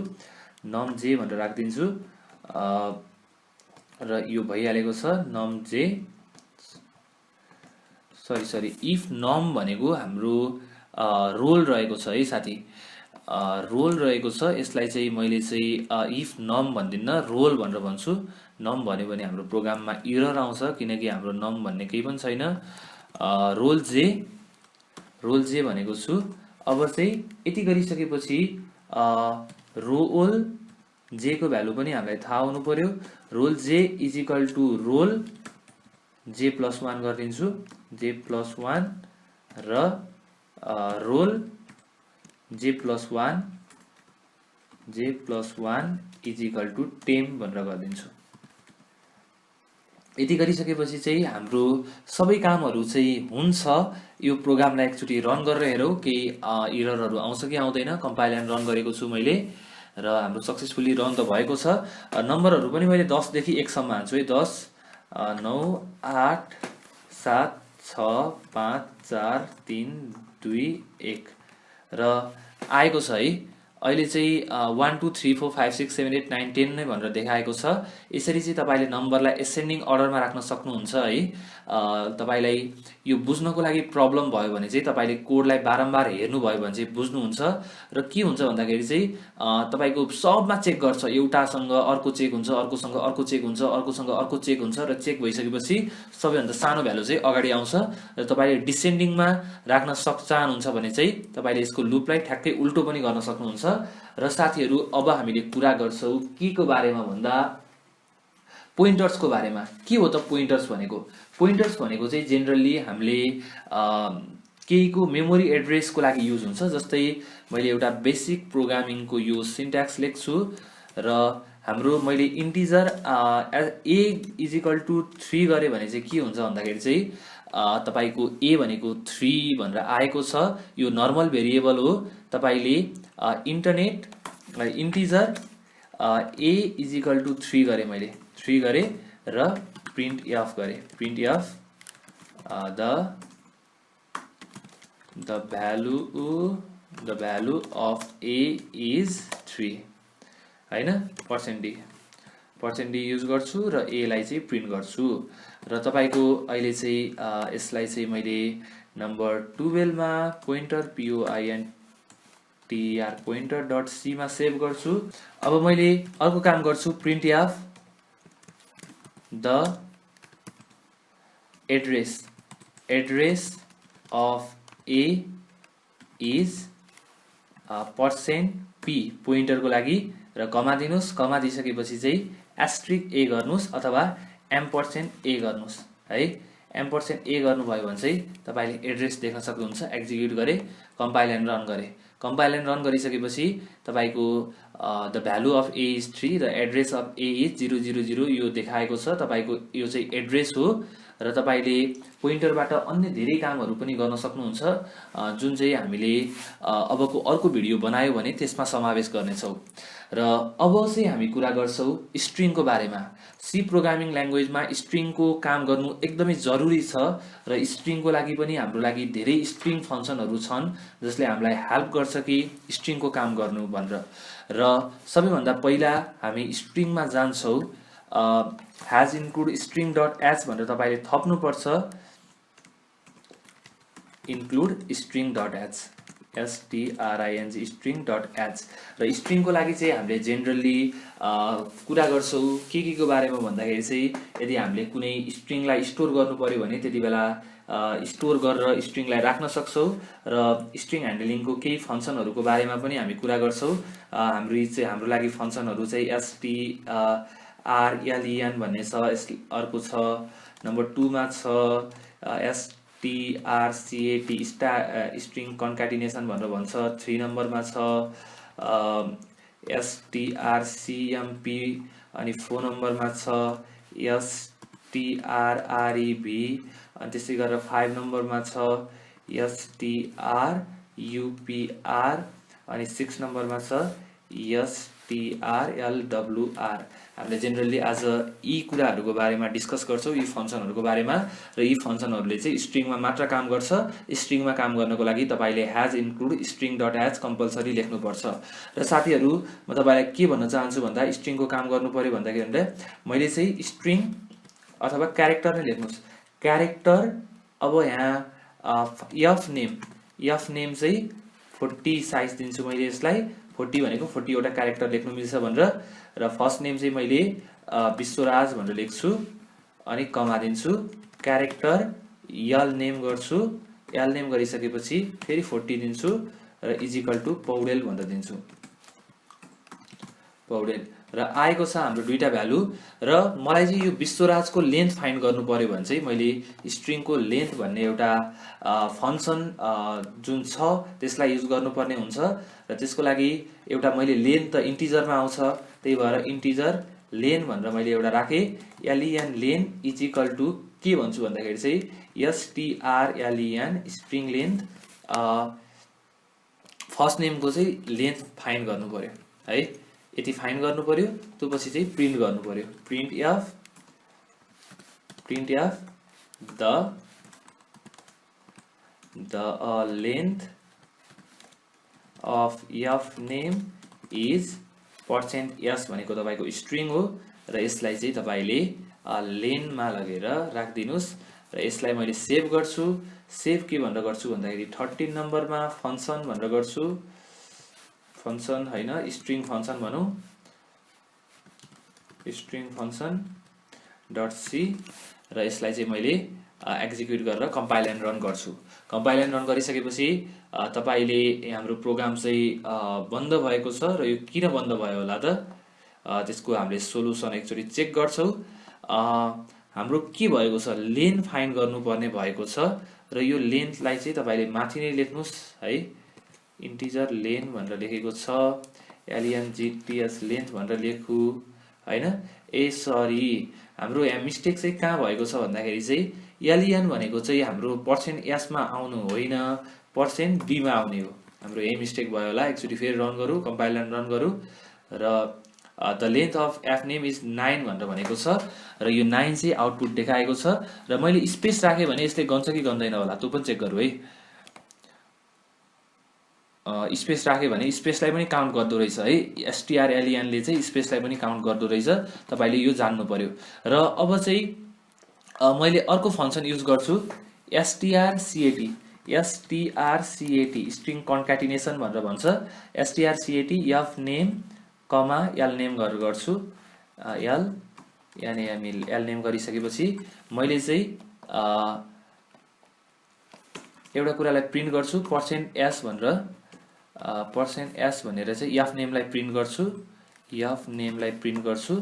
नम जे भनेर राख्दिन्छु र यो भइहालेको छ। नम जे सरी इफ नम भनेको हाम्रो रोल रहेको छ है साथी, रोल रहेको छ। यसलाई चाहिँ मैले चाहिँ इफ नम भन्दिन्न, रोल भनेर भन्छु। नम भन्यो भने हाम्रो प्रोग्राममा एरर आउँछ किनकि हाम्रो नम भन्ने केही पनि छैन। रोल जे भनेको छु। अब चाहिँ यति गरिसकेपछि रोल जे को भ्यालु पनि हामीलाई थाहा हुनु पर्यो। रोल जे इज इक्वल टु रोल जे प्लस 1 गरिदिन्छु, जे प्लस 1 र रोल जे प्लस 1 इज इक्वल टु टेम भनेर गरिदिन्छु। यति गरिसकेपछि चाहिँ हाम्रो सबै कामहरू चाहिँ हुन्छ। यो प्रोग्रामलाई एकचोटि रन गरेर हेरौँ केही एररहरू आउँछ कि आउँदैन। कम्पाइल एन्ड रन गरेको छु मैले र हाम्रो सक्सेसफुली रन त भएको छ। नम्बरहरू पनि मैले 10 देखि 1 सम्म हान्छु है। 10 9 8 7 6 5 4 3 2 1 र आएको छ है। अहिले चाहिँ 1 2 3 4 5 6 7 8 9 10 नै भनेर देखाएको छ। यसरी चाहिँ तपाईले नम्बरलाई एसेन्डिङ अर्डरमा राख्न सक्नुहुन्छ है। तपाईलाई यो बुझ्नको लागि प्रब्लम भयो भने चाहिँ तपाईले कोडलाई बारम्बार हेर्नु भयो भने चाहिँ बुझ्नुहुन्छ। र के हुन्छ भन्दाखेरि चाहिँ तपाईको सबमा चेक गर्छ। एउटासँग अर्को चेक हुन्छ, अर्कोसँग अर्को चेक हुन्छ, अर्कोसँग अर्को चेक हुन्छ र चेक भइसकेपछि सबैभन्दा सानो भ्यालु चाहिँ अगाडि आउँछ र तपाईले डिसेन्डिङमा राख्न चाहनुहुन्छ भने चाहिँ तपाईले यसको लुपलाई ठ्याक्कै उल्टो पनि गर्न सक्नुहुन्छ। र साथीहरु अब हामीले कुरा गर्छौं के को बारेमा भन्दा पोइन्टर्स को बारेमा। के हो त पोइन्टर्स भनेको? पोइन्टर्स भनेको चाहिँ जेनरली हामीले केहीको मेमोरी एड्रेस को लागि युज हुन्छ। जस्तै मैले एउटा बेसिक प्रोग्रामिङ को यो सिन्ट्याक्स लेख्छु र हाम्रो मैले integer A is equal to 3 गरेँ भने चाहिँ के हुन्छ भन्दाखेरि चाहिँ तपाईँको ए भनेको 3 भनेर आएको छ। यो नर्मल भेरिएबल हो। तपाईँले integer A is equal to 3 गरेँ, मैले 3 गरेँ र प्रिन्ट एफ गरेँ। Print F the value of a is 3 हैन, %d युज गर्छु र a लाई चाहिँ प्रिन्ट गर्छु। र तपाईको अहिले चाहिँ यसलाई चाहिँ मैले नम्बर 12 मा पोइन्टर pointr pointer.c मा सेभ गर्छु। अब मैले अर्को काम गर्छु, print F the address of a is %p pointer को लागि र कमा दिनुस्। कमा दिइसकेपछि चाहिँ एस्ट्रिक ए गर्नुस् अथवा %a गर्नुस् है। %a गर्नुभयो भने चाहिँ तपाईले एड्रेस देख्न सक्नुहुन्छ। एक्जिक्युट गरे, कम्पाइल एन्ड रन गरे। कम्पाइल एन्ड रन गरिसकेपछि तपाईको the value of a is 3 र एड्रेस अफ a इज 000 यो देखाएको छ। तपाईको यो चाहिँ एड्रेस हो र तपाईले पोइन्टरबाट अन्य धेरै कामहरु पनि गर्न सक्नुहुन्छ, जुन चाहिँ हामीले अबको अर्को भिडियो बनायो भने त्यसमा समावेश गर्नेछौं। र अब चाहिँ हामी कुरा गर्छौं स्ट्रिङको बारेमा। सी प्रोग्रामिङ ल्याङ्ग्वेजमा स्ट्रिङको काम गर्नु एकदमै जरुरी छ र स्ट्रिङको लागि पनि हाम्रो लागि धेरै स्ट्रिङ फंक्सनहरु छन् जसले हामीलाई हेल्प गर्छ कि स्ट्रिङको काम गर्नु भनेर। र सबैभन्दा पहिला हामी स्ट्रिङमा जान्छौं। has include string.h भनेर तपाईले थप्नु पर्छ। include string.h string string.h र स्ट्रिङको लागि चाहिँ हामीले जेनरली कुरा गर्छौं के को बारेमा भन्दाखेरि चाहिँ यदि हामीले कुनै स्ट्रिङलाई स्टोर गर्नु पर्यो भने त्यति बेला स्टोर गरेर स्ट्रिङलाई राख्न सक्छौं र स्ट्रिङ ह्यान्डलिङको केही फंक्सनहरुको बारेमा पनि हामी कुरा गर्छौं। हाम्रो लागि फंक्सनहरु चाहिँ strlen भन्ने छ, अर्को छ नम्बर 2 मा छ strcat स्ट्रिङ कन्काटिनेसन भनेर भन्छ, 3 नम्बरमा छ strcmp अनि 4 नम्बरमा छ strrev अनि त्यसै गरेर 5 नम्बरमा छ strupr अनि 6 नम्बरमा छ strlwr। हामीले जेनरली आज यी कुराहरुको बारेमा डिस्कस गर्छौं, यी फंक्सनहरुको बारेमा। र यी फंक्सनहरुले चाहिँ स्ट्रिङमा मात्र काम गर्छ। स्ट्रिङमा काम गर्नको लागि तपाईले has include string.h कम्पल्सरी लेख्नु पर्छ। र साथीहरु म तपाईलाई के भन्न चाहन्छु भन्दा स्ट्रिङको काम गर्नु पर्यो भन्दाखेरि मैले चाहिँ स्ट्रिङ अथवा क्यारेक्टर नै लेख्नुस्। क्यारेक्टर अब यहाँ f नेम चाहिँ 40 साइज दिन्छु मैले यसलाई। 40 भनेको 40 वटा क्यारेक्टर लेख्नु मिल्छ भनेर। र फर्स्ट नेम चाहिँ मैले विश्वराज भनेर लेख्छु अनि कमा दिन्छु। क्यारेक्टर यल नेम गर्छु। यल नेम गरिसकेपछि फेरि 40 दिन्छु र इज इक्वल टु पौडेल भनेर दिन्छु। पौडेल र आएको छ हाम्रो दुईटा भ्यालु। र मलाई चाहिँ यो विश्वराजको लेन्थ फाइन्ड गर्नु पर्यो भने चाहिँ मैले स्ट्रिङको लेन्थ भन्ने एउटा फंक्सन जुन छ त्यसलाई युज गर्नुपर्ने हुन्छ। र त्यसको लागि एउटा मैले लेन्थ त इन्टिजरमा आउँछ, त्यही भएर इन्टिजर लेन भनेर मैले एउटा राखे। len len is equal to के भन्छु भन्दाखेरि चाहिँ strlen स्ट्रिङ लेन्थ फर्स्ट नेमको चाहिँ लेन्थ फाइन्ड गर्नु पर्यो है। यति फाइन्ड गर्नु पर्यो, त्यो पछि चाहिँ प्रिन्ट गर्नु पर्यो। Print F the length of f name is %s भनेको तपाईको स्ट्रिङ हो र यसलाई चाहिँ तपाईले लेनमा लगेर राख्दिनुस्। र यसलाई मैले सेभ गर्छु। सेभ के भनेर गर्छु भन्दाखेरि 13 नम्बरमा फंक्सन भनेर गर्छु। फंक्सन हैन, स्ट्रिङ फंक्सन भनौं। स्ट्रिङ फंक्सन .c र यसलाई चाहिँ मैले एक्जिक्युट गरेर कम्पाइल एन्ड रन गर्छु। कम्पाइल एन्ड रन गरिसकेपछि तपाईले हाम्रो प्रोग्राम चाहिँ बन्द भएको छ र यो किन बन्द भयो होला त त्यसको हामीले सोलुसन एक्चुअली चेक गर्छौं। हाम्रो के भएको छ, लेन फाइन्ड गर्नुपर्ने भएको छ र यो लेन्थलाई चाहिँ तपाईले माथि नै लेख्नुस् है। इन्टिजर लेन भनेर लेखेको छ। length लेन्थ भनेर लेखु हैन। ए सरी, हाम्रो यहाँ मिस्टेक चाहिँ कहाँ भएको छ भन्दाखेरि चाहिँ एलियन भनेको चाहिँ हाम्रो पर्सेन्ट एसमा आउनु होइन, पर्सेन्ट बीमा आउने हो। हाम्रो यही मिस्टेक भयो होला। एकचोटि फेरि रन गरौँ, कम्पाइल एन्ड रन गरौँ र the length of F name is 9 भनेर भनेको छ र यो 9 चाहिँ आउटपुट देखाएको छ र मैले स्पेस राखेँ भने यसले गन्छ कि गन्दैन होला त्यो पनि चेक गरौँ है। स्पेस राख्यो भने स्पेसलाई पनि काउन्ट गर्दो रहेछ है। एसटीआरएलईएनले चाहिँ स्पेसलाई पनि काउन्ट गर्दो रहेछ, तपाईँले यो जान्नु पर्यो। र अब चाहिँ मैले अर्को फङ्सन युज गर्छु एसटीआरसीएटी। एसटीआरसीएटी स्ट्रिङ कन्क्याटिनेसन भनेर भन्छ। Strcat F name comma L name गरेर गर्छु। एल नेम गरिसकेपछि मैले चाहिँ एउटा कुरालाई प्रिन्ट गर्छु पर्सेन्ट एस भनेर, पर्सेन्ट एस भनेर चाहिँ एफ नेमलाई प्रिन्ट गर्छु, एफ नेमलाई प्रिन्ट गर्छु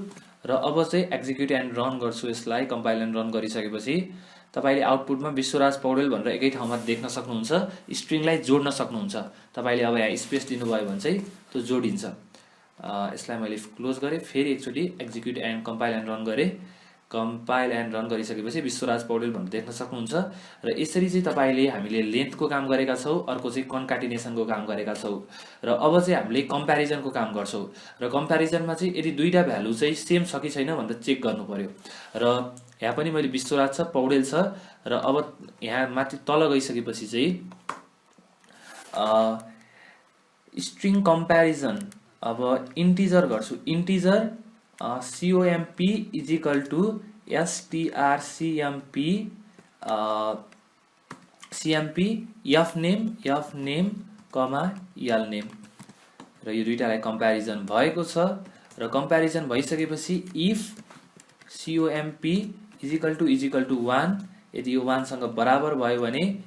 र अब चाहिँ एक्जिक्युट एन्ड रन गर्छु यसलाई। कम्पाइल एन्ड रन गरिसकेपछि तपाईँले आउटपुटमा विश्वराज पौडेल भनेर एकै ठाउँमा देख्न सक्नुहुन्छ। स्ट्रिङलाई जोड्न सक्नुहुन्छ। तपाईँले अब यहाँ स्पेस दिनुभयो भने चाहिँ त्यो जोडिन्छ। यसलाई मैले क्लोज गरेँ, फेरि एकचोटि execute and compile and run गरेँ। कम्पाइल एन्ड रन गरिसकेपछि विश्वराज पौडेल भनेर देख्न सक्नुहुन्छ। र यसरी चाहिँ हामीले लेन्थको काम गरेका छौँ, अर्को चाहिँ कन्काटिनेसनको काम गरेका छौँ र अब चाहिँ हामीले कम्प्यारिजनको काम गर्छौँ। र कम्प्यारिजनमा चाहिँ यदि दुईवटा भ्यालु चाहिँ सेम छ कि छैन भनेर चेक गर्नु पर्यो। र यहाँ पनि मैले विश्वराज छ, पौडेल छ र अब यहाँ माथि तल गइसकेपछि चाहिँ स्ट्रिङ कम्प्यारिजन अब इन्टिजर गर्छु। Integer COMP is equal to STRCMP CMP F name comma L name र यो दुईटालाई कम्प्यारिजन भएको छ। र कम्प्यारिजन भइसकेपछि if COMP is equal to 1, यदि यो 1 सँग बराबर भयो भने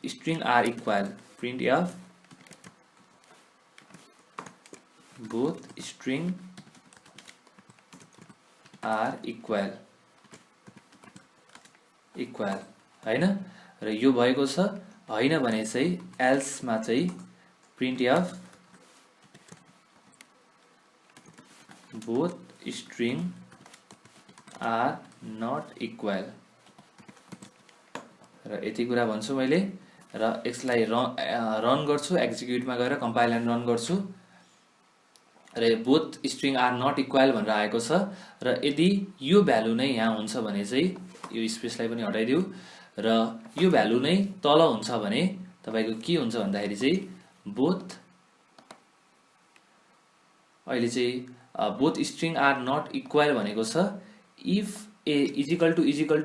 string are equal print F both string are equal हैन। र यो भएको छ। हैन भने चाहिँ एल्समा चाहिँ print F both string are not equal र यति कुरा भन्छु मैले। र यसलाई रन गर्छु, एक्जिक्युटमा गएर कम्पाइल एन्ड रन गर्छु र both string are not equal भनेर आएको छ। र यदि यो भ्यालु नै यहाँ हुन्छ भने चाहिँ यो स्पेसलाई पनि हटाइदिऊ र यो भ्यालु नै तल हुन्छ भने तपाईको के हुन्छ भन्दाखेरि चाहिँ बोथ, अहिले चाहिँ both string are not equal भनेको छ if A is equal to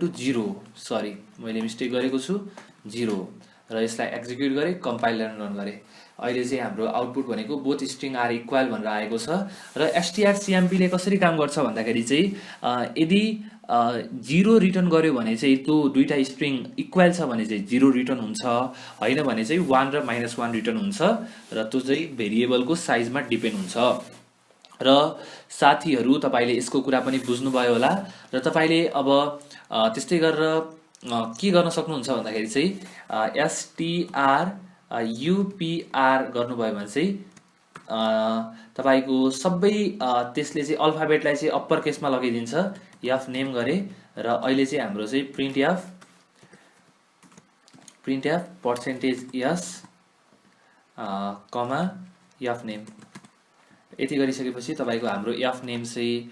0, sorry मैले मिस्टेक गरेको छु 0 र यसलाई एक्जिक्युट गरेँ, कम्पाइल एन्ड रन गरेँ। अहिले चाहिँ हाम्रो आउटपुट भनेको बोथ स्ट्रिङ आर इक्वल भनेर आएको छ। र STRCMP ले कसरी काम गर्छ भन्दाखेरि चाहिँ यदि 0 रिटर्न गर्यो भने चाहिँ त्यो दुईटा स्ट्रिङ इक्वल छ भने चाहिँ 0 रिटर्न हुन्छ, हैन भने चाहिँ 1 र -1 रिटर्न हुन्छ र त्यो चाहिँ भेरिएबलको साइजमा डिपेन्ड हुन्छ। र साथीहरू तपाईँले यसको कुरा पनि बुझ्नुभयो होला र तपाईँले अब त्यस्तै गरेर के गर्न सक्नुहुन्छ भन्दाखेरि चाहिँ STRUPR गर्नुभयो भने चाहिँ तपाईको सबै त्यसले चाहिँ अल्फाबेटलाई चाहिँ अप्पर केसमा लगाइदिन्छ। एफ नेम गरे र अहिले चाहिँ हाम्रो चाहिँ प्रिन्ट एफ पर्सेन्टेज एस कमा एफ नेम यति गरिसकेपछि तपाईको हाम्रो एफ नेम चाहिँ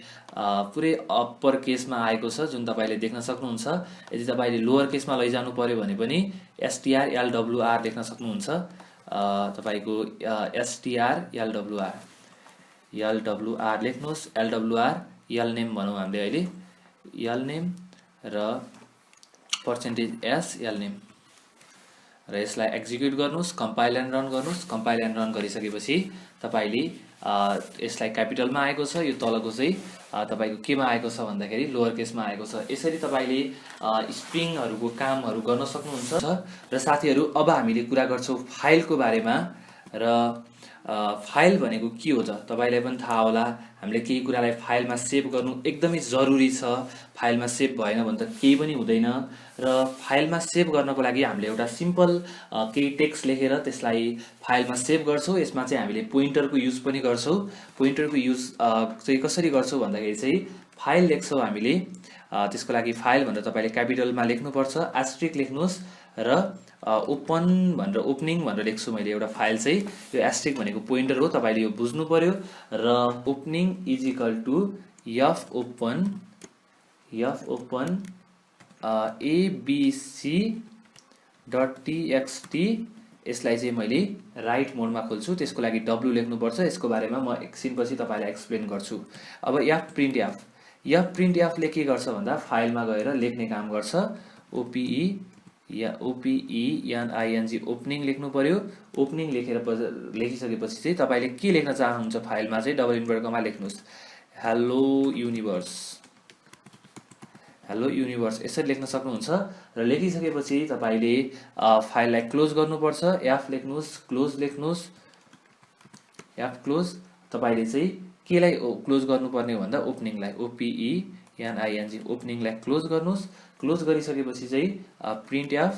पुरै अप्पर केसमा आएको छ जुन तपाईले देख्न सक्नुहुन्छ। यदि तपाईले लोअर केसमा लैजानु पर्यो भने पनि STRLWR लेख्न सक्नुहुन्छ। तपाईको STRLWR लेख्नुहोस्। LWR एल नेम भनौँ हामीले अहिले एल नेम र पर्सेन्टेज एस एल नेम र यसलाई एक्जिक्युट गर्नुहोस्, कम्पाइल एन्ड रन गर्नुहोस्। कम्पाइल एन्ड रन गरिसकेपछि तपाईले यसलाई क्यापिटलमा आएको छ, यो तलको चाहिँ तपाईको केमा आएको छ भन्दाखेरि लोअर केसमा आएको छ। यसरी तपाईले स्ट्रिङहरुको कामहरु गर्न सक्नुहुन्छ। र साथीहरु अब हामीले कुरा गर्छौं फाइलको बारेमा। र फाइल भनेको के हो त तपाईँलाई पनि थाहा होला। हामीले केही कुरालाई फाइलमा सेभ गर्नु एकदमै जरुरी छ। फाइलमा सेभ भएन भने त केही पनि हुँदैन। र फाइलमा सेभ गर्नको लागि हामीले एउटा सिम्पल केही टेक्स्ट लेखेर त्यसलाई फाइलमा सेभ गर्छौँ। यसमा चाहिँ हामीले पोइन्टरको युज पनि गर्छौँ। पोइन्टरको युज चाहिँ कसरी गर्छौँ भन्दाखेरि चाहिँ फाइल लेख्छौँ हामीले। त्यसको लागि फाइल भनेर तपाईँले क्यापिटलमा लेख्नुपर्छ, एस्ट्रिक लेख्नुहोस् र ओपन भनेर ओपनिङ भनेर लेख्छु मैले एउटा फाइल चाहिँ। यो एस्ट्रिक भनेको पोइन्टर हो, तपाईँले यो बुझ्नु पर्यो। र opening is equal to F open ABC dot TXT. यसलाई चाहिँ मैले राइट मोडमा खोल्छु, त्यसको लागि डब्लु लेख्नुपर्छ। यसको बारेमा म एकछिनपछि तपाईँलाई एक्सप्लेन गर्छु। अब एफ प्रिन्ट एफले के गर्छ भन्दा फाइलमा गएर लेख्ने काम गर्छ। ओपिइएनआइएनजी ओपनिङ लेख्नु पर्यो। ओपनिङ लेखिसकेपछि चाहिँ तपाईँले के लेख्न चाहनुहुन्छ फाइलमा चाहिँ डबल इन्भर्टेड कमा लेख्नुहोस्, हेलो युनिभर्स यसरी लेख्न सक्नुहुन्छ। र लेखिसकेपछि तपाईँले फाइललाई क्लोज गर्नुपर्छ। एफ लेख्नुहोस्, क्लोज लेख्नुहोस्, एफ क्लोज। तपाईँले चाहिँ केलाई क्लोज गर्नुपर्ने हो भन्दा ओपनिङलाई, ओपिइएनआइएनजी ओपनिङलाई क्लोज गर्नुहोस्। क्लोज गरिसकेपछि चाहिँ प्रिन्ट एफ